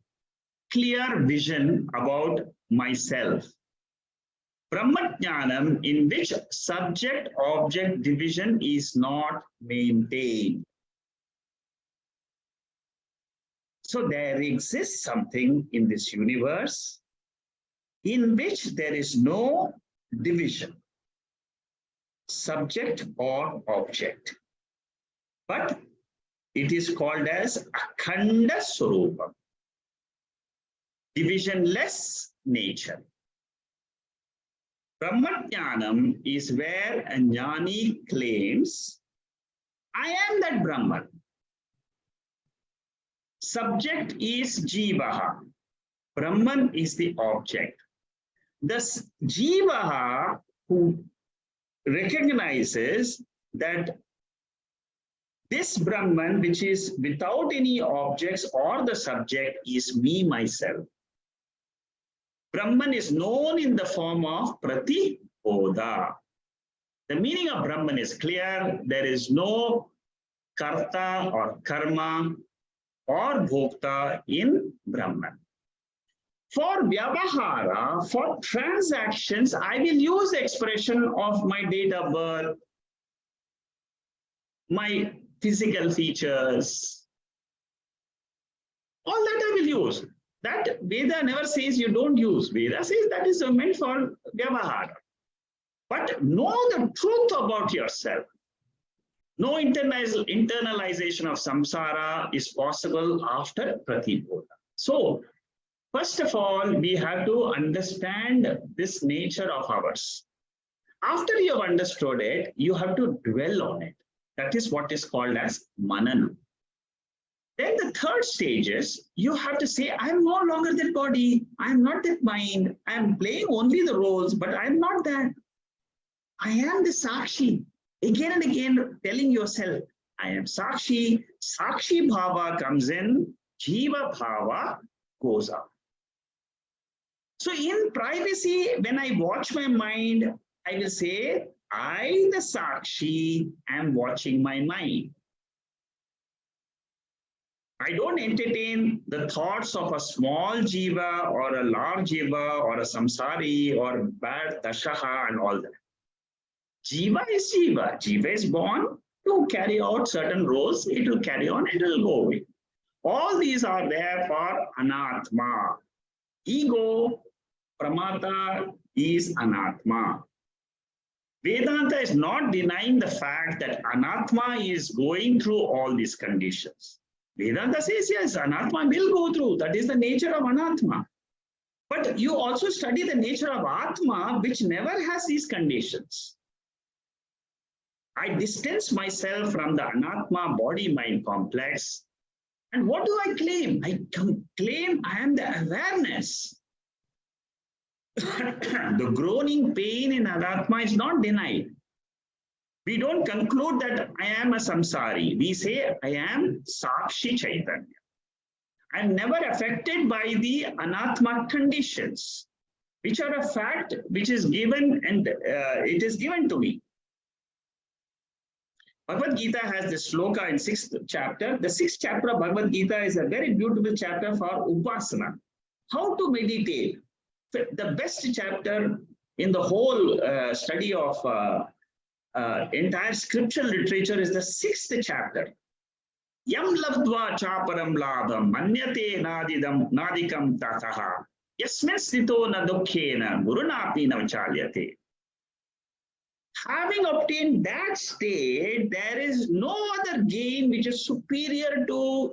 clear vision about myself. Brahmajnanam, in which subject-object division is not maintained. So there exists something in this universe in which there is no division, subject or object, but it is called as akhanda swarupa, divisionless nature. Brahmajnanam is where a jnani claims, I am that Brahman. Subject is jivaha. Brahman is the object. Thus, jivaha who recognizes that this Brahman, which is without any objects or the subject, is me, myself. Brahman is known in the form of pratibodha. The meaning of Brahman is clear. There is no karta or karma or bhokta in Brahman. For vyavahara, for transactions, I will use the expression of my date of birth, my physical features. All that I will use. That Veda never says you don't use. Veda says that is meant for vyavahara. But know the truth about yourself. No internalization of samsara is possible after pratibodha. So, first of all, we have to understand this nature of ours. After you have understood it, you have to dwell on it. That is what is called as manana. Then the third stage is, you have to say, I am no longer that body. I am not that mind. I am playing only the roles, but I am not that. I am the Sakshi. Again and again, telling yourself, I am Sakshi. Sakshi Bhava comes in, Jiva Bhava goes out. So in privacy, when I watch my mind, I will say, I, the Sakshi, am watching my mind. I don't entertain the thoughts of a small jiva or a large jiva or a samsari or bad dashaha and all that. Jiva is jiva. Jiva is born to carry out certain roles. It will carry on, it will go away. All these are there for anatma. Ego, pramata is anatma. Vedanta is not denying the fact that anatma is going through all these conditions. Vedanta says, yes, Anatma will go through. That is the nature of Anatma. But you also study the nature of Atma, which never has these conditions. I distance myself from the Anatma body-mind complex. And what do I claim? I claim I am the awareness. The groaning pain in Anatma is not denied. We don't conclude that I am a samsari. We say I am Sakshi Chaitanya. I'm never affected by the Anatma conditions, which are a fact which is given and it is given to me. Bhagavad Gita has this sloka in 6th chapter. The 6th chapter of Bhagavad Gita is a very beautiful chapter for Upasana. How to meditate. The best chapter in the whole study of entire scriptural literature is the 6th chapter. Yam labdva chaparam labham manyate nadikam tataha yasmin stito na dukkhena gurunapi na chalyate. Having obtained that state, there is no other gain which is superior to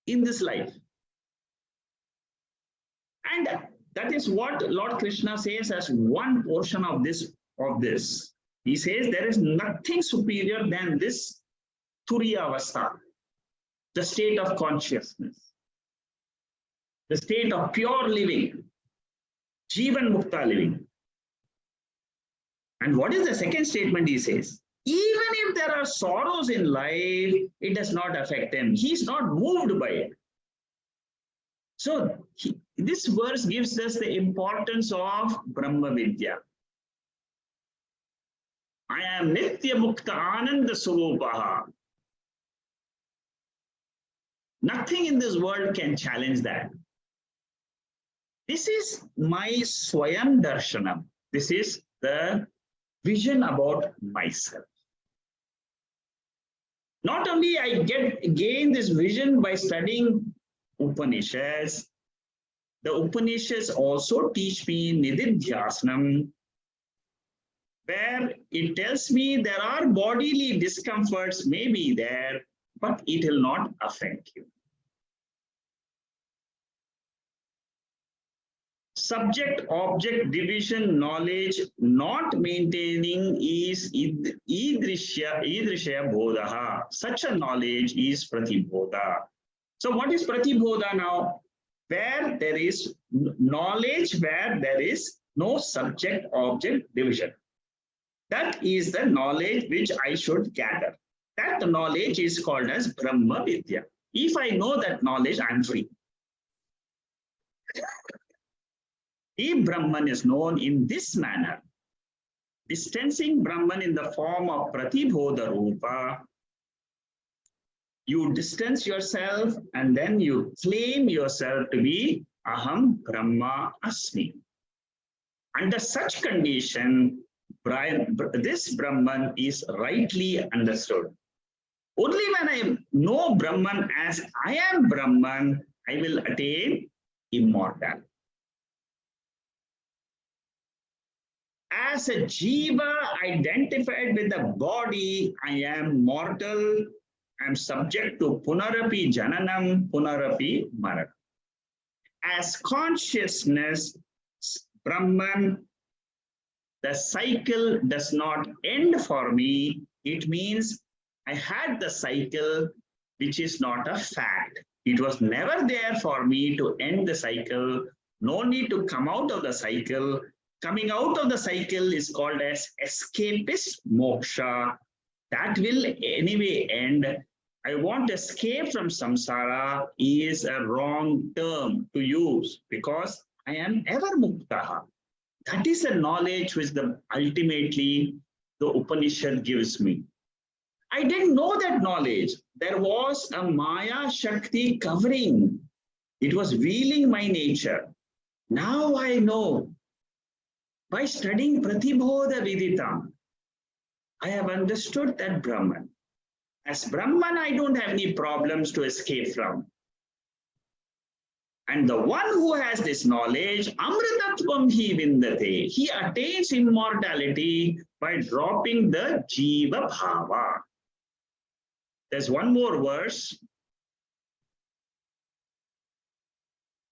in this life. And that is what Lord Krishna says as one portion of this. He says there is nothing superior than this Turiya Avastha, the state of consciousness, the state of pure living, Jivan Mukta living. And what is the second statement he says? Even if there are sorrows in life, it does not affect him. He is not moved by it. So this verse gives us the importance of Brahma Vidya. I am Nitya Mukta Ananda Swarupaha. Nothing in this world can challenge that. This is my Swayam Darshanam. This is the vision about myself. Not only I gain this vision by studying Upanishads, the Upanishads also teach me Nididhyasnam, where it tells me there are bodily discomforts may be there, but it will not affect you. Subject-object division knowledge not maintaining is idrishya bodha. Such a knowledge is pratibodha. So what is pratibodha now? Where there is knowledge, where there is no subject-object division. That is the knowledge which I should gather. That knowledge is called as Brahma Vidya. If I know that knowledge, I am free. If Brahman is known in this manner, distancing Brahman in the form of Pratibodha Rupa, you distance yourself and then you claim yourself to be Aham Brahma Asmi. Under such condition, this Brahman is rightly understood. Only when I know Brahman as I am Brahman, I will attain immortality. As a jiva identified with the body, I am mortal. I am subject to punarapi jananam, punarapi maranam. As consciousness, Brahman, the cycle does not end for me. It means I had the cycle, which is not a fact. It was never there for me to end the cycle. No need to come out of the cycle. Coming out of the cycle is called as escapist moksha. That will anyway end. I want to escape from samsara is a wrong term to use because I am ever muktaha. That is a knowledge which ultimately the Upanishad gives me. I didn't know that knowledge. There was a Maya Shakti covering. It was revealing my nature. Now I know. By studying Pratibodha Viditam, I have understood that Brahman. As Brahman, I don't have any problems to escape from. And the one who has this knowledge, Amritatvam hi vindate, he attains immortality by dropping the Jiva Bhava. There's one more verse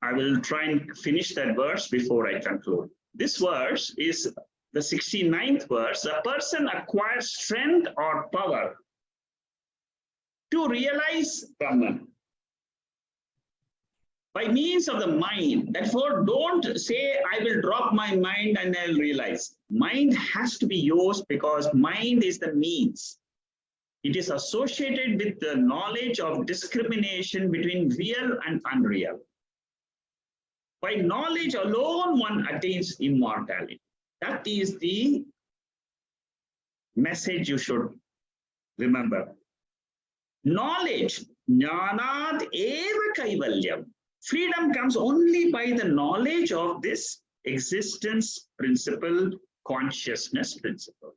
I will try and finish that verse before I conclude. This verse is the 69th verse. A person acquires strength or power to realize Brahman by means of the mind. Therefore, don't say, I will drop my mind and I'll realize. Mind has to be used because mind is the means. It is associated with the knowledge of discrimination between real and unreal. By knowledge alone, one attains immortality. That is the message you should remember. Knowledge, jnanad eva kaivalyam. Freedom comes only by the knowledge of this existence principle, consciousness principle.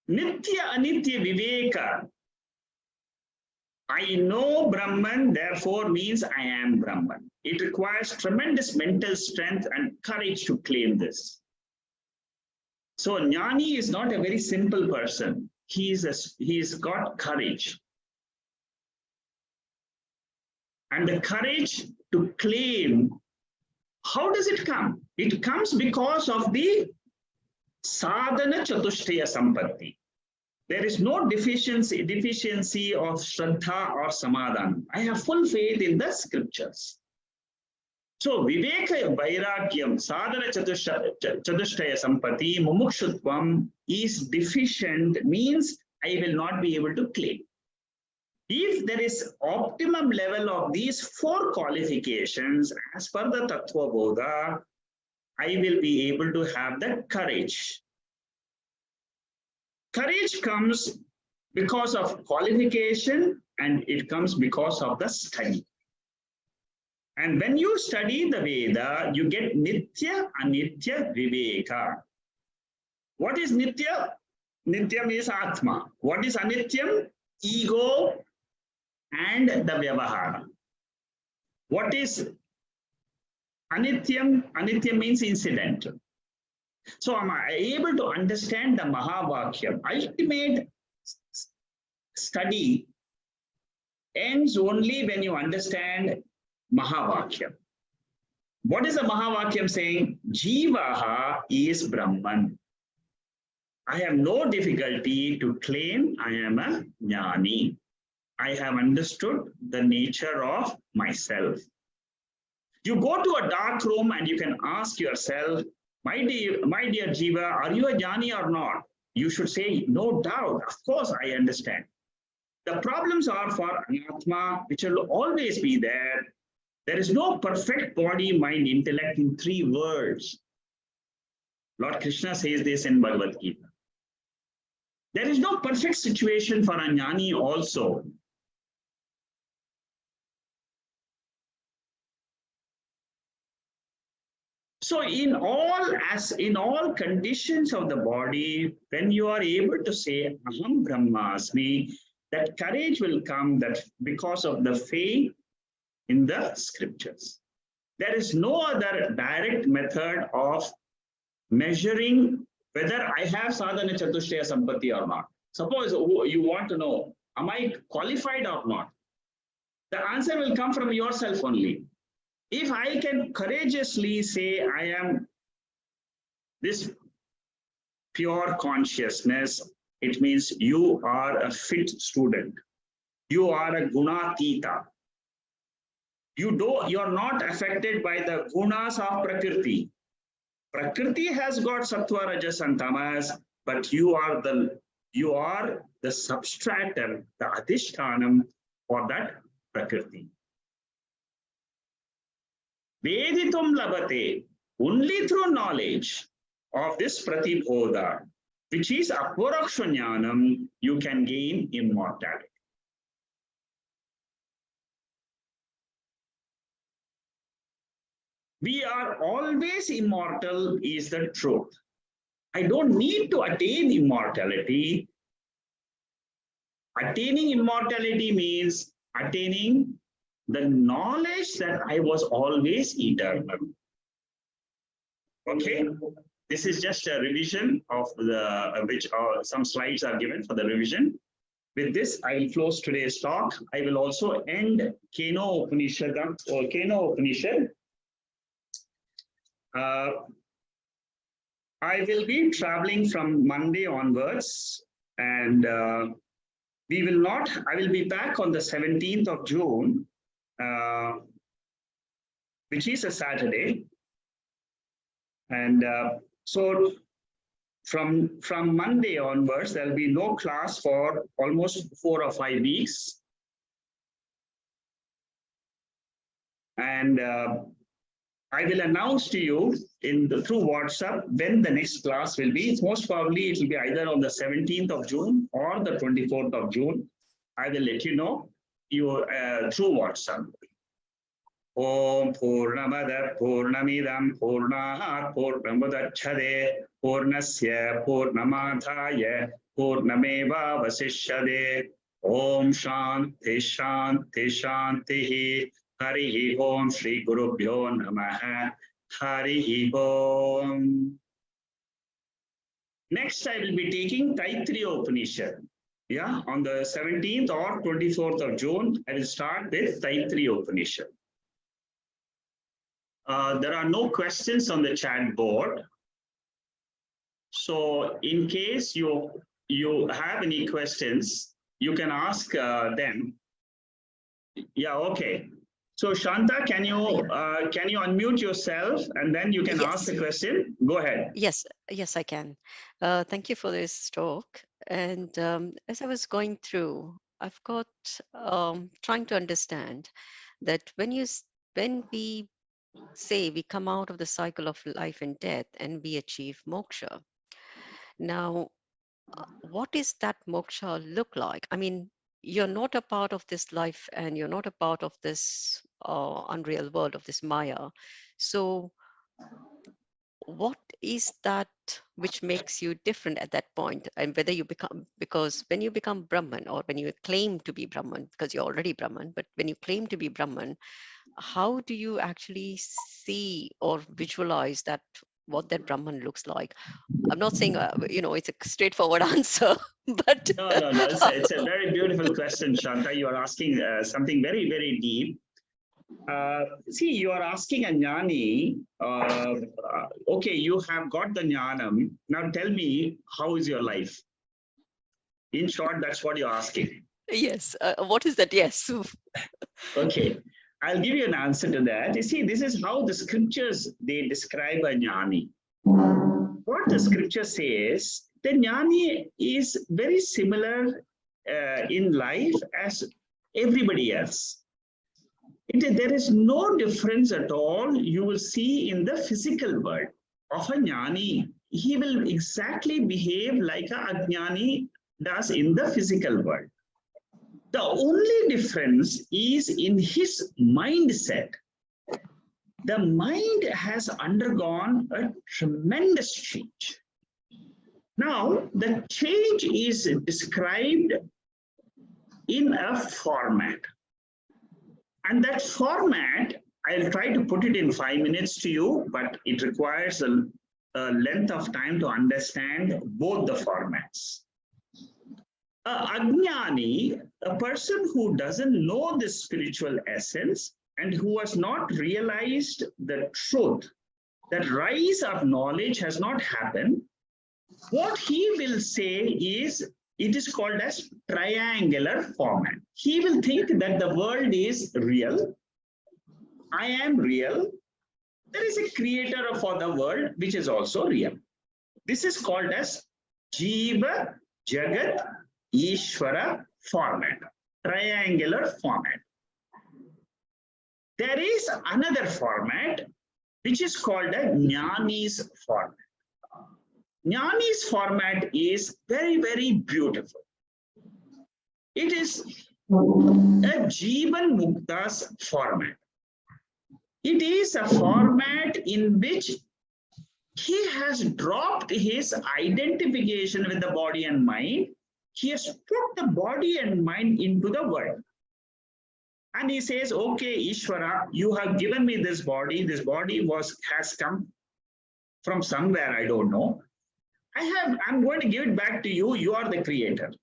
Nitya anitya viveka. I know Brahman, therefore means I am Brahman. It requires tremendous mental strength and courage to claim this. So Jnani is not a very simple person. He's got courage. And the courage to claim, how does it come? It comes because of the sadhana chatushtaya sampatti. There is no deficiency of shraddha or samadhan. I have full faith in the scriptures. So viveka vairagyam sadhana chatushtaya sampatti mumukshutvam is deficient, means I will not be able to claim. If there is optimum level of these four qualifications as per the Tattva Bodha, I will be able to have the courage. Courage comes because of qualification and it comes because of the study. And when you study the Veda, you get Nitya, Anitya, Viveka. What is Nitya? Nityam is Atma. What is Anityam? Ego and the Vyavahara. What is Anityam? Anityam means incidental. So am I able to understand the Mahavakyam? Ultimate study ends only when you understand Mahavakyam. What is the Mahavakyam saying? Jivaha is Brahman. I have no difficulty to claim I am a Jnani. I have understood the nature of myself. You go to a dark room and you can ask yourself, my dear Jiva, are you a Jnani or not? You should say, no doubt, of course I understand. The problems are for Anatma, which will always be there. There is no perfect body, mind, intellect in 3 words. Lord Krishna says this in Bhagavad Gita. There is no perfect situation for a Jnani also. So in all conditions of the body, when you are able to say Aham Brahmasmi, that courage will come that because of the faith in the scriptures. There is no other direct method of measuring whether I have sadhana chatushtaya sampatti or not. Suppose you want to know, am I qualified or not? The answer will come from yourself only. If I can courageously say I am this pure consciousness, it means you are a fit student. You are a gunatita. You're not affected by the gunas of Prakriti. Prakriti has got sattva, rajas, and tamas, but you are the substratum, the adhishtanam for that Prakriti. Veditum labate, only through knowledge of this pratibodha, which is aparakshanyanam, you can gain immortality. We are always immortal is the truth. I don't need to attain immortality. Attaining immortality means attaining the knowledge that I was always eternal. Okay, this is just a revision of the which some slides are given for the revision. with this, I will close today's talk. I will also end Keno Upanishad or Keno Upanishad. I will be traveling from Monday onwards, and I will be back on the 17th of June, which is a Saturday. And so from Monday onwards, there will be no class for almost 4 or 5 weeks. And I will announce to you through WhatsApp when the next class will be. Most probably it will be either on the 17th of June or the 24th of June. I will let you know through WhatsApp. Om Purnamada Purnamidam Purnahat Purnamudachade Purnasya Purnamadhaya Purnameva Vasishyade. Om Shanti Shanti Shanti. Hari Om Shri Gurubhyo Namaha. Hari Om. Next, I will be taking Taittiriya Upanishad. Yeah, on the 17th or 24th of June, I will start with Taittiriya Upanishad. There are no questions on the chat board. So in case you have any questions, you can ask them. Yeah, okay. So Shanta, can you unmute yourself and then you can ask the question? Go ahead. Yes, I can. Thank you for this talk. And as I was going through, I've got trying to understand that when we say we come out of the cycle of life and death and we achieve moksha. Now, what is that moksha look like? I mean, you're not a part of this life and you're not a part of this unreal world of this Maya. So what is that which makes you different at that point? And whether you become, because when you become Brahman or when you claim to be Brahman, because you're already Brahman, but when you claim to be Brahman, how do you actually see or visualize that, what that Brahman looks like? I'm not saying, it's a straightforward answer, but No. It's a very beautiful question, Shanta. You are asking something very, very deep. See, you are asking a jnani, okay, you have got the jnanam. Now tell me, how is your life? In short, that's what you're asking. Yes. What is that? Yes. Okay. I'll give you an answer to that. You see, this is how the scriptures, they describe a jnani. What the scripture says, the jnani is very similar in life as everybody else. There is no difference at all you will see in the physical world of a jnani. He will exactly behave like a ajnani does in the physical world. The only difference is in his mindset. The mind has undergone a tremendous change. Now, the change is described in a format. And that format, I'll try to put it in 5 minutes to you, but it requires a length of time to understand both the formats. Ajnani, a person who doesn't know the spiritual essence and who has not realized the truth, that rise of knowledge has not happened, what he will say is, it is called as triangular format. He will think that the world is real. I am real. There is a creator for the world, which is also real. This is called as Jiva, Jagat, Ishvara format, triangular format. There is another format, which is called a Jnani's format. Jnani's format is very, very beautiful. It is a Jivan Mukta's format. It is a format in which he has dropped his identification with the body and mind. He has put the body and mind into the world. And he says, okay, Ishvara, you have given me this body. This body has come from somewhere, I don't know. I'm going to give it back to you. You are the creator.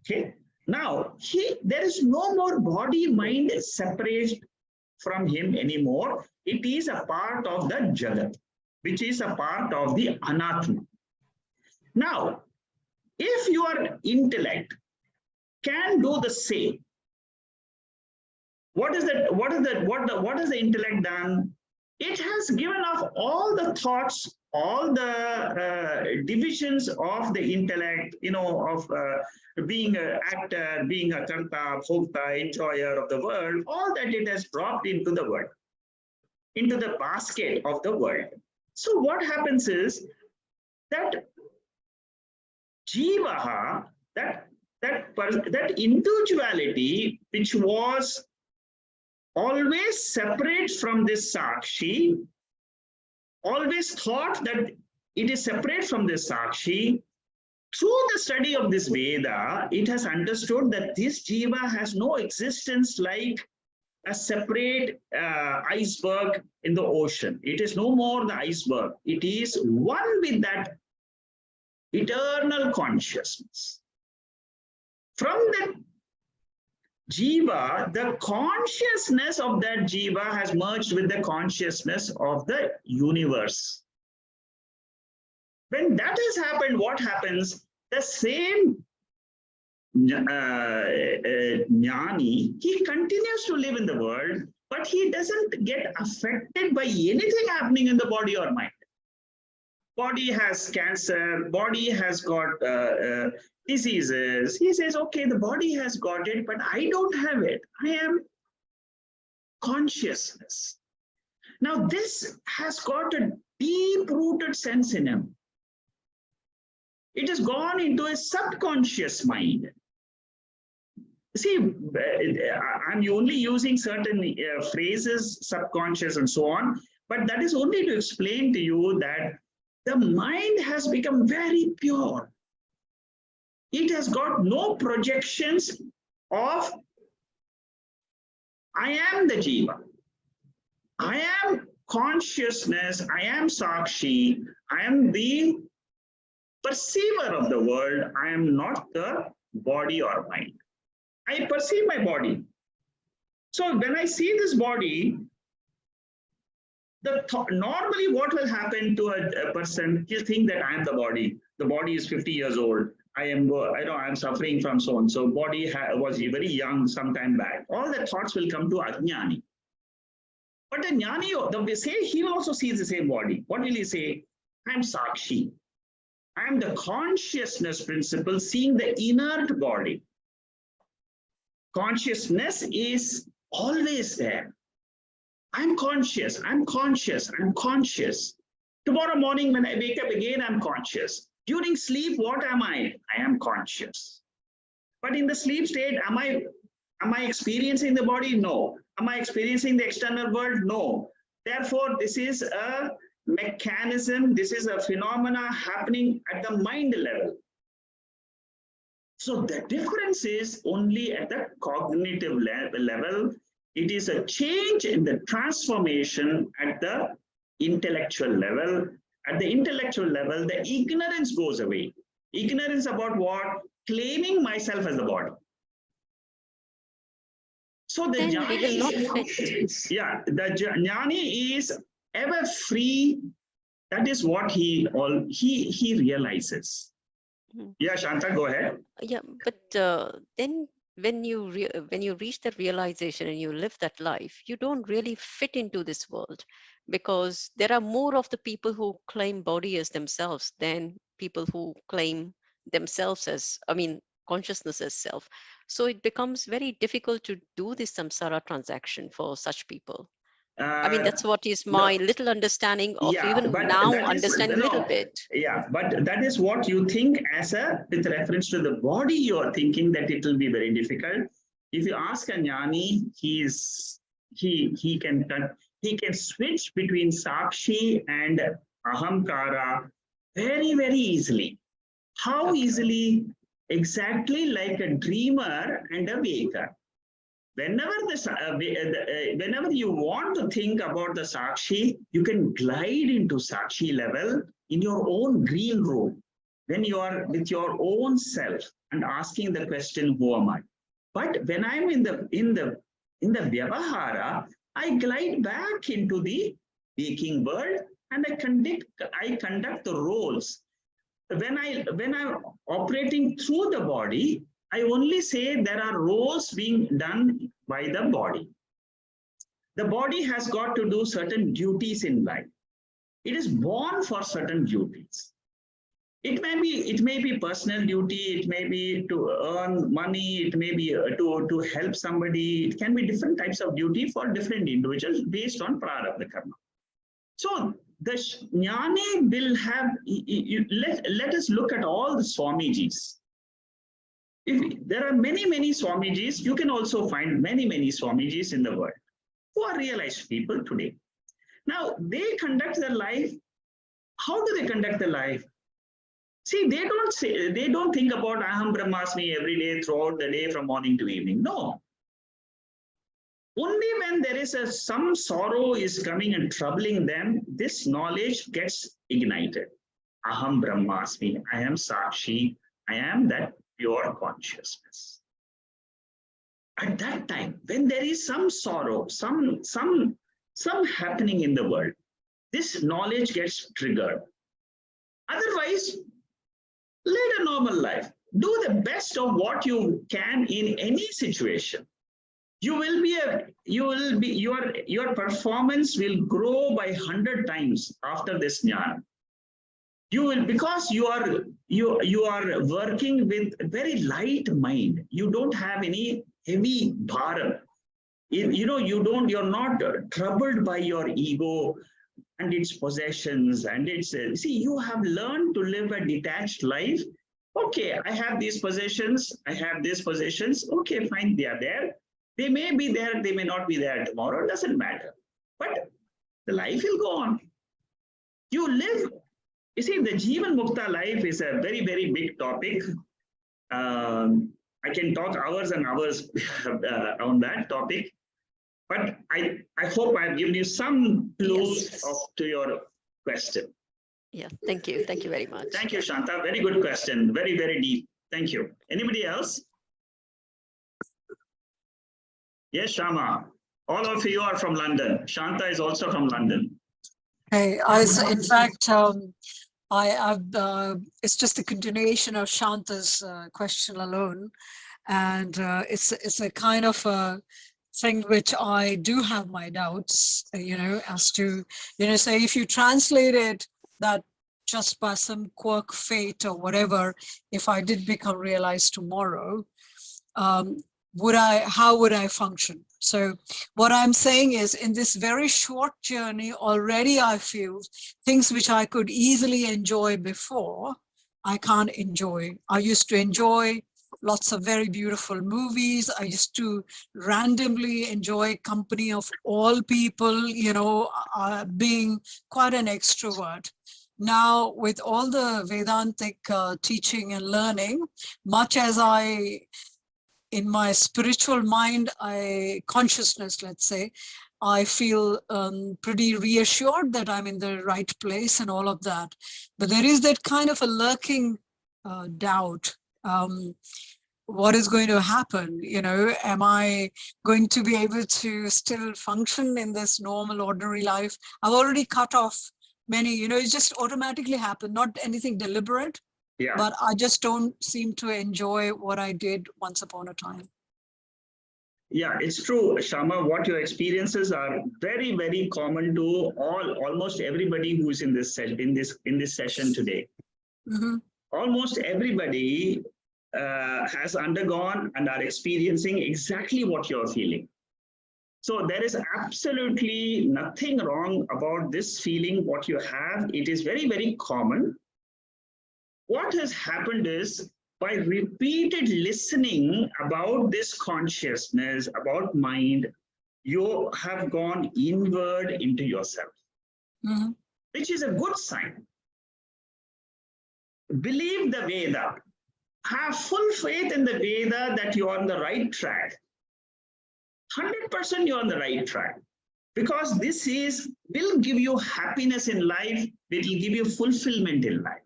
Okay. Now, there is no more body-mind separate from him anymore. It is a part of the Jagat, which is a part of the Anatma. Now, if your intellect can do the same, what has the intellect done? It has given off all the thoughts, all the divisions of the intellect, of being an actor, being a karta, bhokta, enjoyer of the world, all that it has dropped into the world, into the basket of the world. So what happens is that jivaha, that individuality, which was always separate from this sakshi, always thought that it is separate from this sakshi, through the study of this Veda, it has understood that this jiva has no existence like a separate iceberg in the ocean. It is no more the iceberg. It is one with that eternal consciousness. From that jiva, the consciousness of that jiva has merged with the consciousness of the universe. When that has happened, what happens? The same jnani, he continues to live in the world, but he doesn't get affected by anything happening in the body or mind. Body has cancer, body has got diseases. He says, okay, the body has got it, but I don't have it. I am consciousness. Now, this has got a deep-rooted sense in him. It has gone into a subconscious mind. See, I'm only using certain phrases, subconscious and so on, but that is only to explain to you that the mind has become very pure. It has got no projections of, I am the jiva, I am consciousness, I am sakshi, I am the perceiver of the world, I am not the body or mind. I perceive my body. So when I see this body, normally what will happen to a person, he'll think that I am the body. The body is 50 years old. I'm suffering from so on. So body was very young some time back. All the thoughts will come to Ajnani. But the Jnani, they say he will also see the same body. What will he say? I am Sakshi. I am the consciousness principle seeing the inert body. Consciousness is always there. I'm conscious, I'm conscious, I'm conscious. Tomorrow morning when I wake up again, I'm conscious. During sleep, what am I? I am conscious. But in the sleep state, am I experiencing the body? No. Am I experiencing the external world? No. Therefore, this is a mechanism, this is a phenomena happening at the mind level. So the difference is only at the cognitive level. It is a change in the transformation at the intellectual level. At the intellectual level, the ignorance goes away. Ignorance about what? Claiming myself as the body. So the jnani, yeah, the jnani is ever free. That is what he realizes. Yeah, Shanta, go ahead. Yeah, but then when you reach that realization and you live that life, you don't really fit into this world, because there are more of the people who claim body as themselves than people who claim themselves as, consciousness as self. So it becomes very difficult to do this samsara transaction for such people. That's what is my little understanding of, even now understanding a little bit. Yeah, but that is what you think with reference to the body, you are thinking that it will be very difficult. If you ask a jnani, he can switch between sakshi and ahamkara very, very easily. How easily? Exactly like a dreamer and a waker. Whenever you want to think about the sakshi, you can glide into sakshi level in your own green room. when you are with your own self and asking the question, who am I? But when I'm in the vyavahara, I glide back into the waking world and I conduct the roles. When I'm operating through the body, I only say there are roles being done by the body. The body has got to do certain duties in life. It is born for certain duties. It may be personal duty, it may be to earn money, it may be to help somebody. It can be different types of duty for different individuals based on prarabdha karma. So the jnani will have, let us look at all the Swamijis. There are many Swamijis, you can also find many Swamijis in the world who are realized people today. Now, they conduct their life. How do they conduct their life? See, they don't think about Aham Brahmasmi every day throughout the day from morning to evening. No. Only when there is some sorrow is coming and troubling them, this knowledge gets ignited. Aham Brahmasmi, I am Sakshi, I am that pure consciousness. At that time, when there is some sorrow, some happening in the world, this knowledge gets triggered. Otherwise, lead a normal life. Do the best of what you can in any situation. Your performance will grow by 100 times after this jnana. You will, because you are working with a very light mind. You don't have any heavy bharam. You're not troubled by your ego and its possessions and its, see, you have learned to live a detached life. Okay, I have these possessions, I have these possessions. Okay, fine, they are there. They may be there, they may not be there tomorrow, doesn't matter. But the life will go on. You live. You see, the Jivan Mukta life is a very big topic. I can talk hours and hours on that topic. But I hope I've given you some clues to your question. Yeah, thank you. Thank you very much. Thank you, Shanta. Very good question. Very deep. Thank you. Anybody else? Yes, Shama. All of you are from London. Shanta is also from London. Hey, in fact, it's just a continuation of Shanta's question alone, and it's a kind of a thing which I do have my doubts, as to, say if you translate it that just by some quirk, fate or whatever, if I did become realized tomorrow, how would I function? So what I'm saying is, in this very short journey already, I feel things which I could easily enjoy before, I can't enjoy. I used to enjoy lots of very beautiful movies. I used to randomly enjoy company of all people, being quite an extrovert. Now, with all the Vedantic teaching and learning, much as in my spiritual mind, consciousness, let's say, I feel pretty reassured that I'm in the right place and all of that. But there is that kind of a lurking doubt. What is going to happen? Am I going to be able to still function in this normal, ordinary life? I've already cut off many, it just automatically happened, not anything deliberate. Yeah. But I just don't seem to enjoy what I did once upon a time. Yeah, it's true, Shama. What your experiences are very common to almost everybody who's in this session today. Mm-hmm. Almost everybody has undergone and are experiencing exactly what you're feeling. So there is absolutely nothing wrong about this feeling, what you have. It is very common. What has happened is, by repeated listening about this consciousness, about mind, you have gone inward into yourself, mm-hmm. which is a good sign. Believe the Veda. Have full faith in the Veda that you're on the right track. 100% you're on the right track. Because this will give you happiness in life. It will give you fulfillment in life.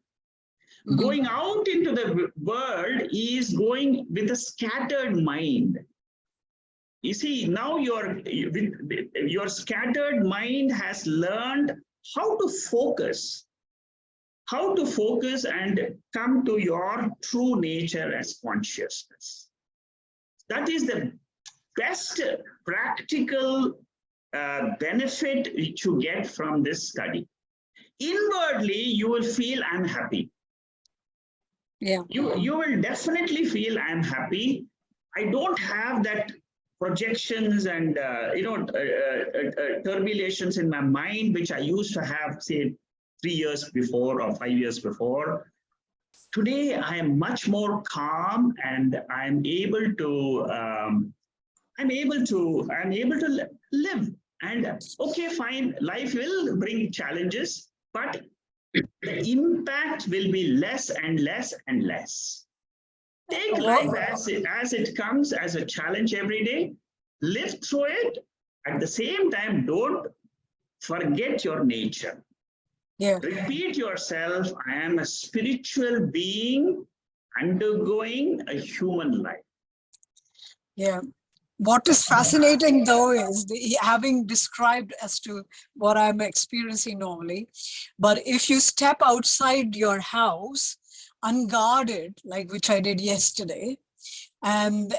Going out into the world is going with a scattered mind. You see, now your scattered mind has learned how to focus and come to your true nature as consciousness. That is the best practical benefit which you get from this study. Inwardly, you will feel I'm happy. Yeah. You will definitely feel I'm happy. I don't have that projections and turbulations in my mind, which I used to have, say, 3 years before or 5 years before. Today, I am much more calm, and I'm able to live. And okay, fine, life will bring challenges, but the impact will be less and less and less. Take life as it comes, as a challenge every day. Live through it. At the same time, don't forget your nature. Yeah. Repeat yourself, I am a spiritual being undergoing a human life. Yeah. What is fascinating though is having described as to what I'm experiencing normally, but if you step outside your house unguarded, like which I did yesterday, and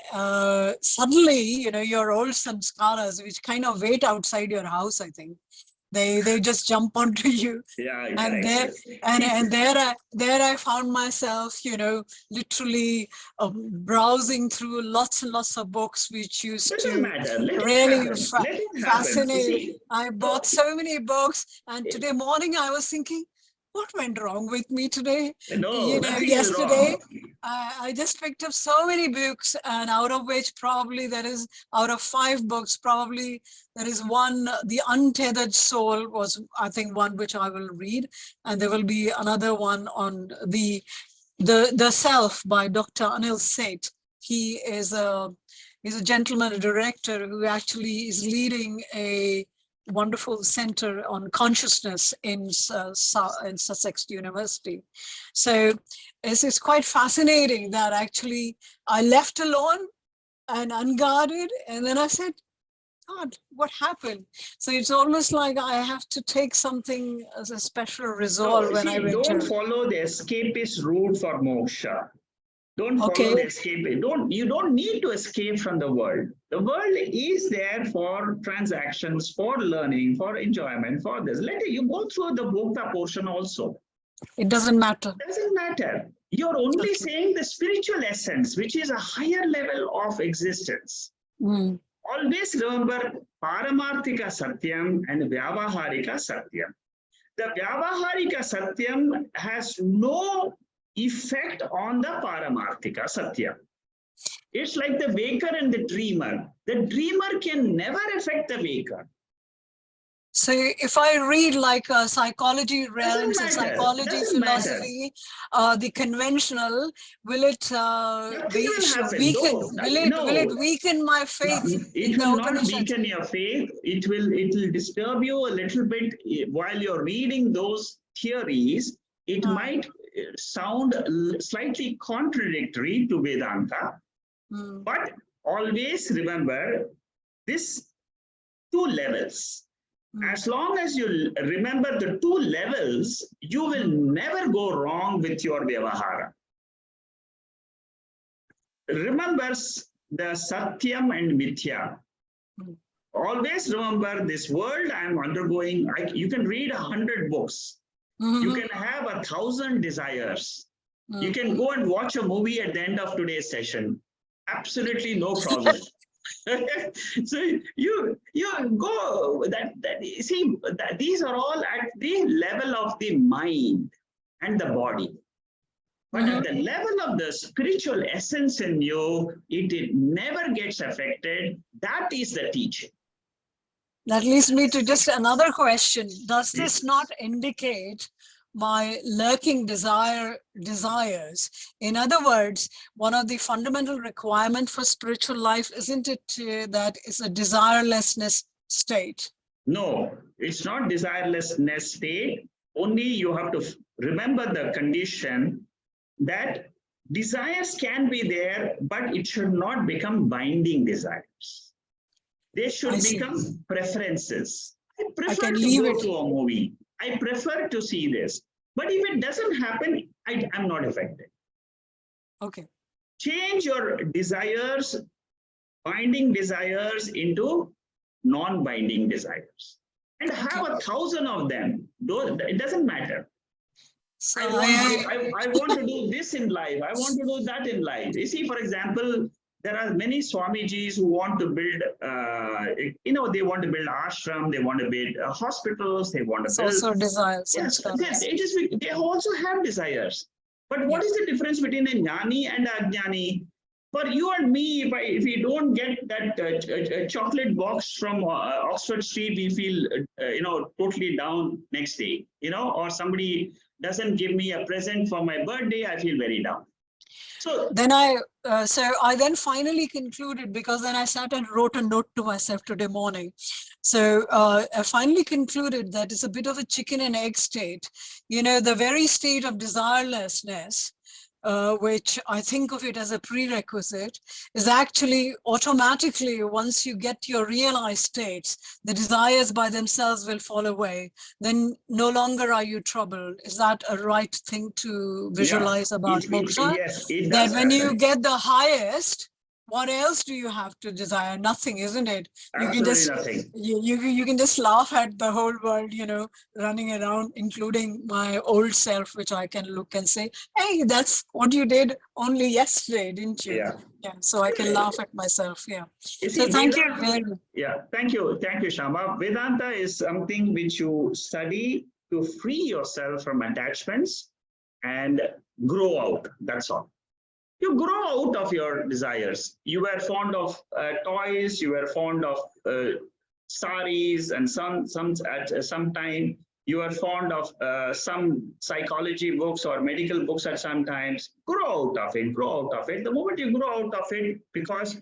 suddenly, your old samskaras, which kind of wait outside your house, I think, they just jump onto you. Yeah, and there and there I found myself, literally browsing through lots and lots of books which used to really fascinate. I bought so many books, and today morning I was thinking, what went wrong with me today? No, Yesterday I just picked up so many books, and out of which probably out of 5 books, probably there is one, The Untethered Soul was, I think, one which I will read. And there will be another one on the Self by Dr. Anil Seth. He's a gentleman, a director who actually is leading a wonderful center on consciousness in Sussex University. So it's quite fascinating that actually I left alone and unguarded, and then I said, God, what happened? So it's almost like I have to take something as a special resolve when I return. Don't follow the escapist route for moksha. Don't follow the escape. You don't need to escape from the world. The world is there for transactions, for learning, for enjoyment, for this. Later, you go through the bhokta portion also. It doesn't matter. It doesn't matter. You're only saying the spiritual essence, which is a higher level of existence. Always remember Paramarthika Satyam and Vyavaharika Satyam. The Vyavaharika Satyam has no effect on the Paramarthika Satyam. It's like the waker and the dreamer. The dreamer can never affect the waker. So if I read like psychology realms and psychology philosophy, the conventional, will it weaken? Will it weaken my faith? It will not weaken your faith. It will disturb you a little bit while you're reading those theories. It might sound slightly contradictory to Vedanta, but always remember this 2 levels. As long as you remember the 2 levels, you will never go wrong with your Vyavahara. Remember the Satyam and Mithya. Always remember this world I am undergoing. You can read 100 books. You can have 1,000 desires. You can go and watch a movie at the end of today's session. Absolutely no problem. So you go these are all at the level of the mind and the body. But at the level of the spiritual essence in you, it never gets affected. That is the teaching. That leads me to just another question. Does this not indicate my lurking desires? In other words, one of the fundamental requirements for spiritual life, isn't it that it's a desirelessness state? No, it's not desirelessness state. Only you have to remember the condition that desires can be there, but it should not become binding desires. They should become preferences. I prefer to leave go it. to a movie. I prefer to see this. But if it doesn't happen, I'm not affected. Okay. Change your desires, binding desires, into non-binding desires. And have 1,000 of them. It doesn't matter. So I want to do this in life. I want to do that in life. You see, for example, there are many Swamijis who want to build, they want to build ashram, they want to build hospitals, they want to build. Also desires. Yes, they also have desires. But what is the difference between a jnani and a ajnani? For you and me, if we don't get that chocolate box from Oxford Street, we feel totally down next day. Or somebody doesn't give me a present for my birthday, I feel very down. So then I then finally concluded, because then I sat and wrote a note to myself today morning. So I finally concluded that it's a bit of a chicken and egg state. The very state of desirelessness, which I think of it as a prerequisite, is actually automatically, once you get your realized states, the desires by themselves will fall away. Then no longer are you troubled. Is that a right thing to visualize about moksha? Yes, it that does when happen. you get the highest, what else do you have to desire? Nothing, isn't it? You can just nothing. You can just laugh at the whole world, running around, including my old self, which I can look and say, hey, that's what you did only yesterday, didn't you? Yeah. So I can laugh at myself. Yeah. You see, So thank you very much. Yeah, thank you, Shama. Vedanta is something which you study to free yourself from attachments and grow out. That's all. You grow out of your desires. You were fond of toys, you were fond of saris, and at some time you were fond of some psychology books or medical books at some times. Grow out of it, grow out of it. The moment you grow out of it, because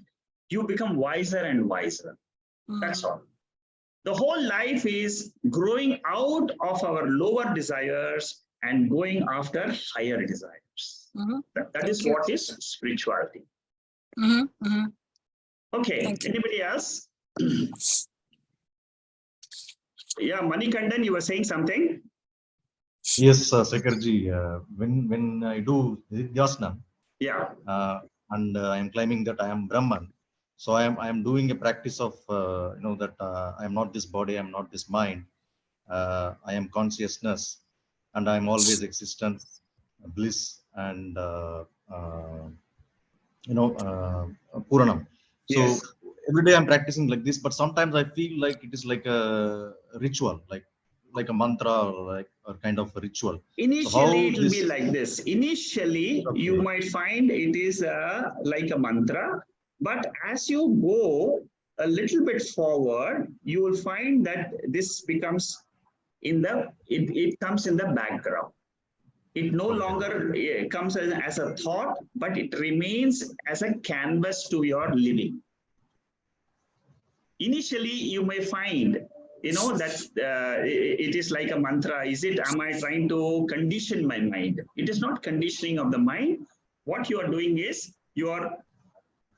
you become wiser and wiser. That's all. The whole life is growing out of our lower desires and going after higher desires. That is what is spirituality. Okay, anybody else? Yeah, Manikandan, you were saying something? Yes, Sekharji, when I do Yasna, and I am claiming that I am Brahman, so I am doing a practice of that I am not this body, I am not this mind, I am consciousness, and I am always existence, bliss, and Puranam. So every day I'm practicing like this, but sometimes I feel like it is like a ritual, like a mantra, or kind of a ritual. Initially, it will be like this. Initially, you might find it is like a mantra, but as you go a little bit forward, you will find that this becomes it comes in the background. It no longer comes as a thought, but it remains as a canvas to your living. Initially, you may find that it is like a mantra. Am I trying to condition my mind? It is not conditioning of the mind. What you are doing is you are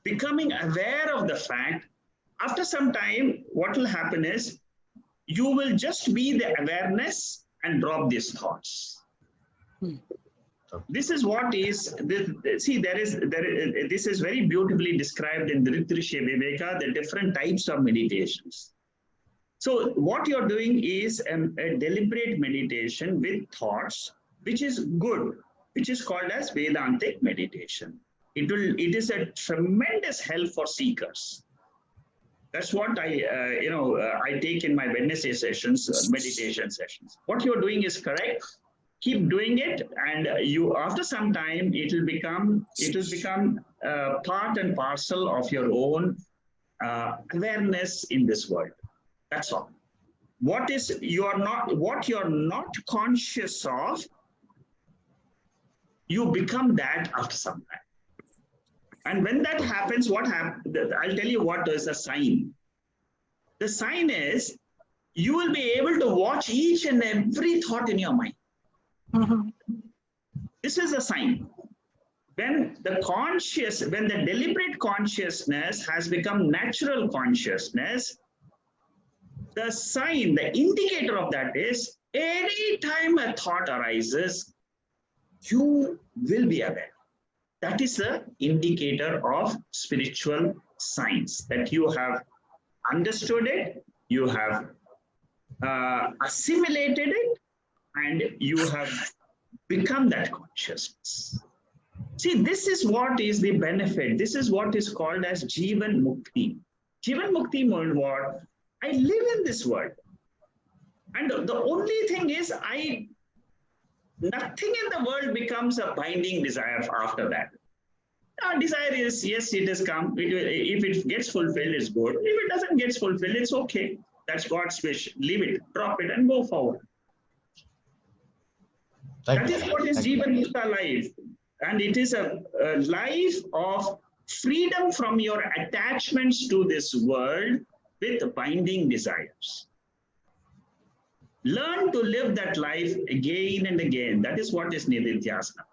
becoming aware of the fact. After some time, what will happen is you will just be the awareness and drop these thoughts. This is what is this is very beautifully described in Dhritarishya Viveka, the different types of meditations. So what you're doing is a deliberate meditation with thoughts, which is good, which is called as Vedantic meditation. It is a tremendous help for seekers. That's what I take in my Wednesday sessions, meditation sessions. What you're doing is correct. Keep doing it, and after some time it will become part and parcel of your own awareness in this world. That's all. What you're not conscious of, you become that after some time. And when that happens, what happens? I'll tell you what is a sign. The sign is you will be able to watch each and every thought in your mind. This is a sign. when the deliberate consciousness has become natural consciousness, the sign, the indicator of that is anytime a thought arises, you will be aware. That is the indicator of spiritual science, that you have understood it, you have assimilated it, and you have become that consciousness. See, this is what is the benefit. This is what is called as Jivan Mukti. Jivan Mukti means what? I live in this world. And the only thing is, nothing in the world becomes a binding desire after that. Our desire is, yes, it has come. If it gets fulfilled, it's good. If it doesn't get fulfilled, it's okay. That's God's wish. Leave it, drop it, and go forward. That is what is Jivan Mukta life. And it is a life of freedom from your attachments to this world with binding desires. Learn to live that life again and again. That is what is Nididhyasana.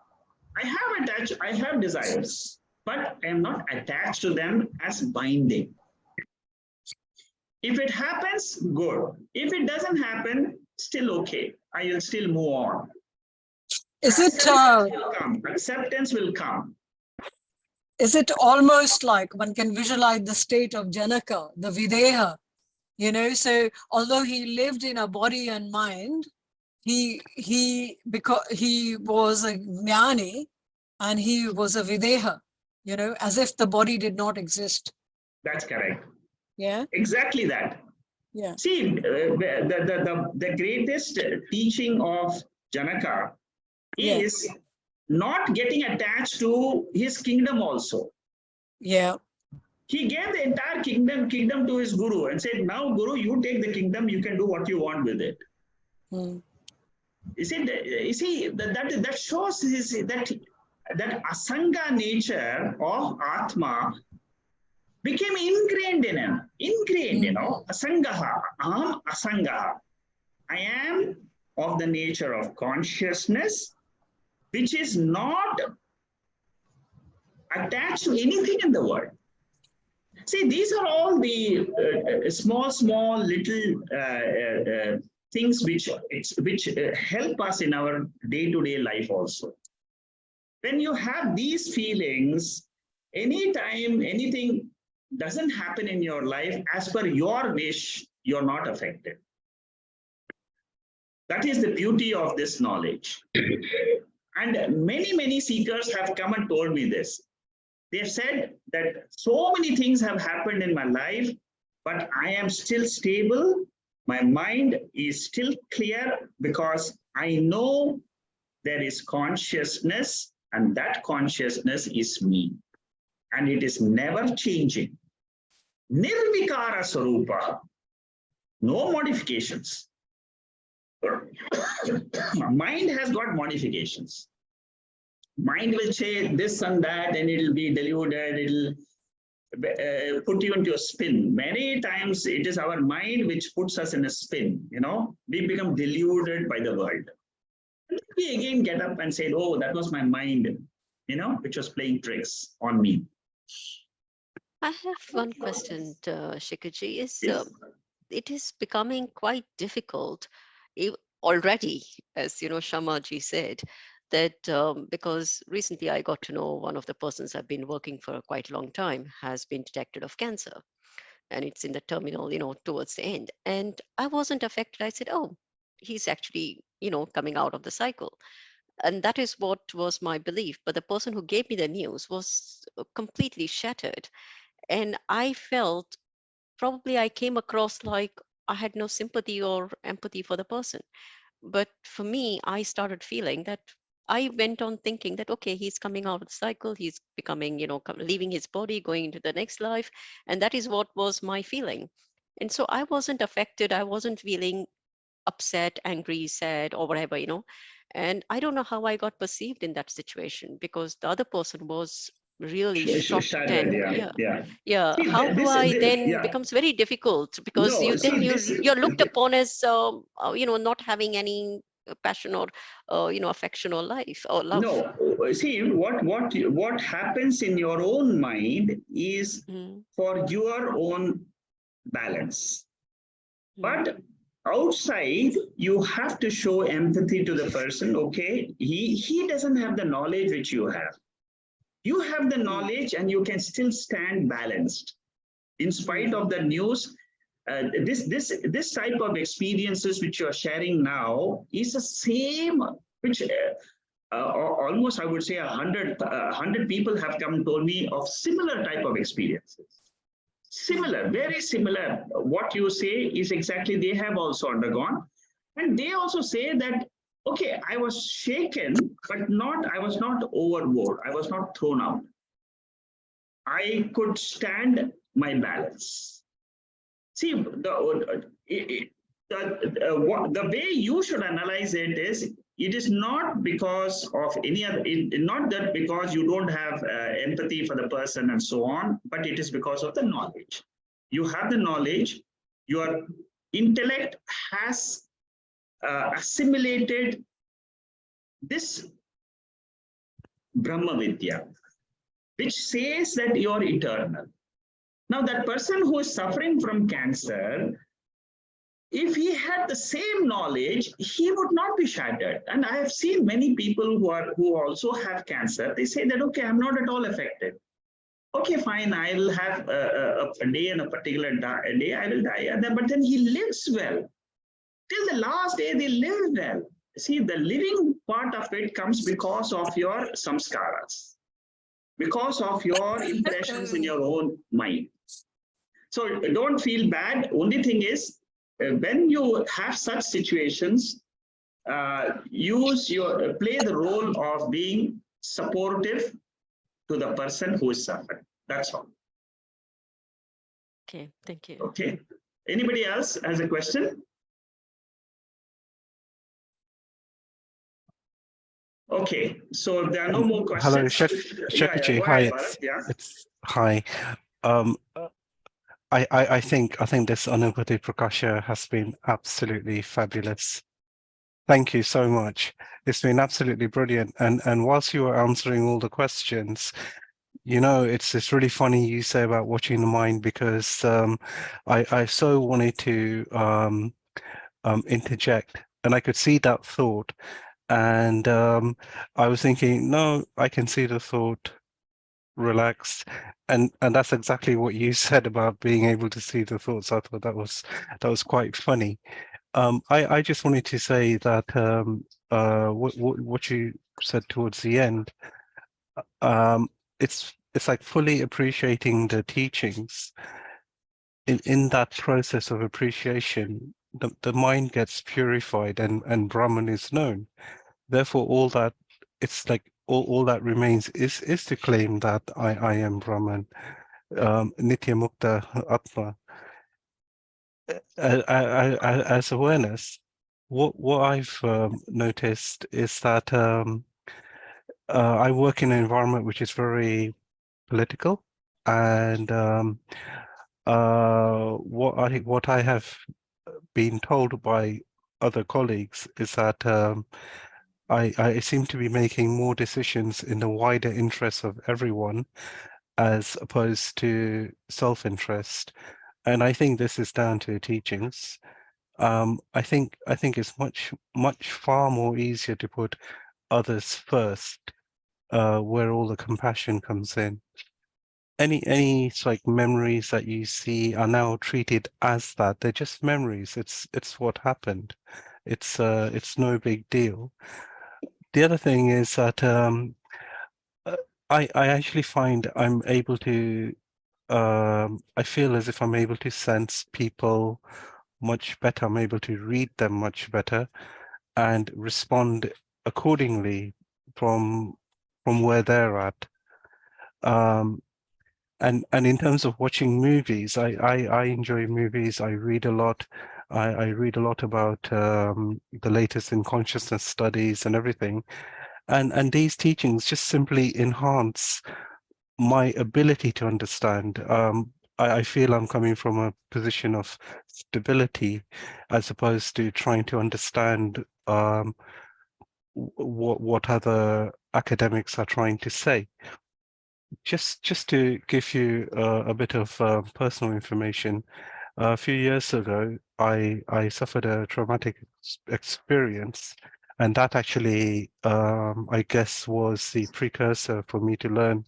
I have desires, but I am not attached to them as binding. If it happens, good. If it doesn't happen, still okay. I will still move on. Acceptance will come. Is it almost like one can visualize the state of Janaka, the Videha? You know, so although he lived in a body and mind, because he was a jnani and he was a Videha, you know, as if the body did not exist. That's correct. Yeah. Exactly that. Yeah. See, the greatest teaching of Janaka is not getting attached to his kingdom also. Yeah. He gave the entire kingdom to his guru and said, now Guru, you take the kingdom, you can do what you want with it. You see, that shows that asanga nature of Atma became ingrained in him. You know, asangaha, aham asangaha. I am of the nature of consciousness, which is not attached to anything in the world. See, these are all the small little things which help us in our day-to-day life also. When you have these feelings, anytime anything doesn't happen in your life as per your wish, you're not affected. That is the beauty of this knowledge. And many seekers have come and told me this. They've said that so many things have happened in my life, but I am still stable. My mind is still clear because I know there is consciousness, and that consciousness is me. And it is never changing. Nirvikara Sarupa. No modifications. Mind has got modifications. Mind will say this and that, and it'll be deluded, it'll put you into a spin. Many times it is our mind which puts us in a spin, you know. We become deluded by the world. And we again get up and say, oh, that was my mind, you know, which was playing tricks on me. I have one question, Shikhaji. It is becoming quite difficult already, as you know, Shamaji said, that because recently I got to know one of the persons I've been working for quite a long time has been detected of cancer, and it's in the terminal, you know, towards the end. And I wasn't affected. I said, oh, he's actually, you know, coming out of the cycle. And that is what was my belief. But the person who gave me the news was completely shattered. And I felt probably I came across like I had no sympathy or empathy for the person. But for me, I started feeling that I went on thinking that, okay, he's coming out of the cycle, he's becoming, you know, leaving his body, going into the next life. And that is what was my feeling. And so I wasn't affected. I wasn't feeling upset, angry, sad, or whatever, you know. And I don't know how I got perceived in that situation, because the other person was really shocked. And See, how do I then becomes very difficult, because you're looked upon as you know, not having any passion or you know, affection or life or love. No, you see what happens in your own mind is for your own balance. But outside, you have to show empathy to the person. Okay, he doesn't have the knowledge which you have. You have the knowledge and you can still stand balanced in spite of the news. This type of experiences which you are sharing now is the same which almost I would say 100 people have come and told me of similar type of experiences. Similar, very similar. What you say is exactly they have also undergone, and they also say that okay, I was shaken, but I was not overboard. I was not thrown out. I could stand my balance. See, the way you should analyze it is not because of any other, not that because you don't have empathy for the person and so on, but it is because of the knowledge. You have the knowledge, your intellect has assimilated this Brahma Vidya, which says that you're eternal. Now, that person who is suffering from cancer, if he had the same knowledge, he would not be shattered. And I have seen many people who also have cancer. They say that, okay, I'm not at all affected. Okay, fine, I will have a day and a particular day, I will die. But then he lives well. Till the last day, they live well. See, the living part of it comes because of your samskaras, because of your impressions in your own mind. So don't feel bad. Only thing is, when you have such situations, play the role of being supportive to the person who is suffering. That's all. Okay, thank you. Okay. Anybody else has a question? Okay, so if there are no more questions. Hello, Shekaji. Hi, hi. I think this Anubhuti Prakasha has been absolutely fabulous. Thank you so much. It's been absolutely brilliant. And whilst you were answering all the questions, you know, it's really funny you say about watching the mind, because I so wanted to interject, and I could see that thought. And I was thinking, no, I can see the thought, relaxed, and that's exactly what you said about being able to see the thoughts. I thought that was quite funny. I just wanted to say that what you said towards the end, it's like fully appreciating the teachings. In that process of appreciation, the mind gets purified and Brahman is known. Therefore, all that, it's like all that remains is to claim that I am Brahman, Nitya Mukta Atma. As awareness, what I've noticed is that I work in an environment which is very political, and what I have been told by other colleagues is that I seem to be making more decisions in the wider interests of everyone as opposed to self-interest. And I think this is down to teachings. I think it's much far more easier to put others first, where all the compassion comes in. Any like memories that you see are now treated as that. They're just memories. It's what happened. It's no big deal. The other thing is that I actually find I'm able to, I feel as if I'm able to sense people much better. I'm able to read them much better and respond accordingly from where they're at. And in terms of watching movies, I enjoy movies. I read a lot. I read a lot about the latest in consciousness studies and everything. And these teachings just simply enhance my ability to understand. I feel I'm coming from a position of stability as opposed to trying to understand what other academics are trying to say. Just to give you a bit of personal information, a few years ago, I suffered a traumatic experience, and that actually, I guess, was the precursor for me to learn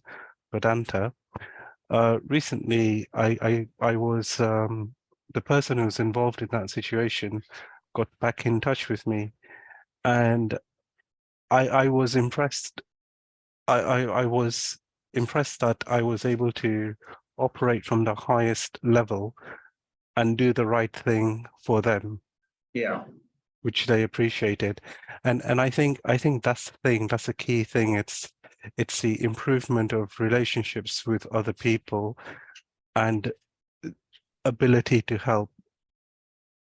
Vedanta. Recently, I was the person who was involved in that situation got back in touch with me, and I was impressed. I was impressed that I was able to operate from the highest level and do the right thing for them. Yeah. Which they appreciated. And I think that's the thing, that's a key thing. It's the improvement of relationships with other people and ability to help.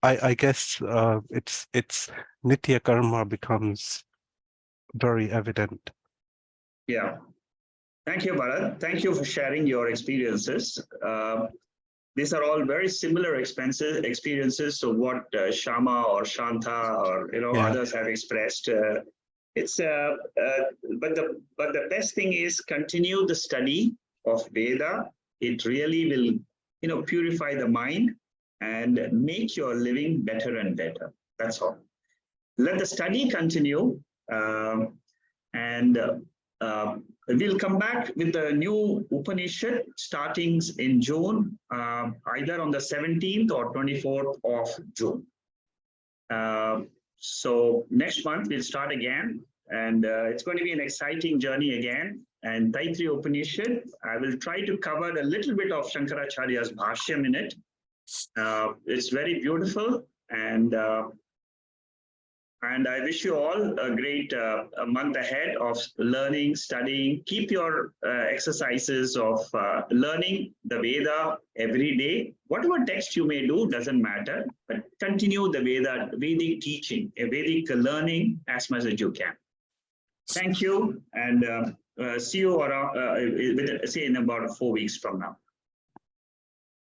I guess it's nitya karma becomes very evident. Yeah. Thank you, Bharat. Thank you for sharing your experiences. These are all very similar experiences to what Shama or Shanta or others have expressed. But the best thing is continue the study of Veda. It really will purify the mind and make your living better and better. That's all. Let the study continue, and we'll come back with the new Upanishad starting in June, either on the 17th or 24th of June. So next month we'll start again, and it's going to be an exciting journey again. And Taittiriya Upanishad, I will try to cover a little bit of Shankaracharya's Bhashyam in it. It's very beautiful, and I wish you all a great a month ahead of learning, studying. Keep your exercises of learning the Veda every day. Whatever text you may do doesn't matter, but continue the Vedic teaching, Vedic learning as much as you can. Thank you, and see you around, say in about 4 weeks from now.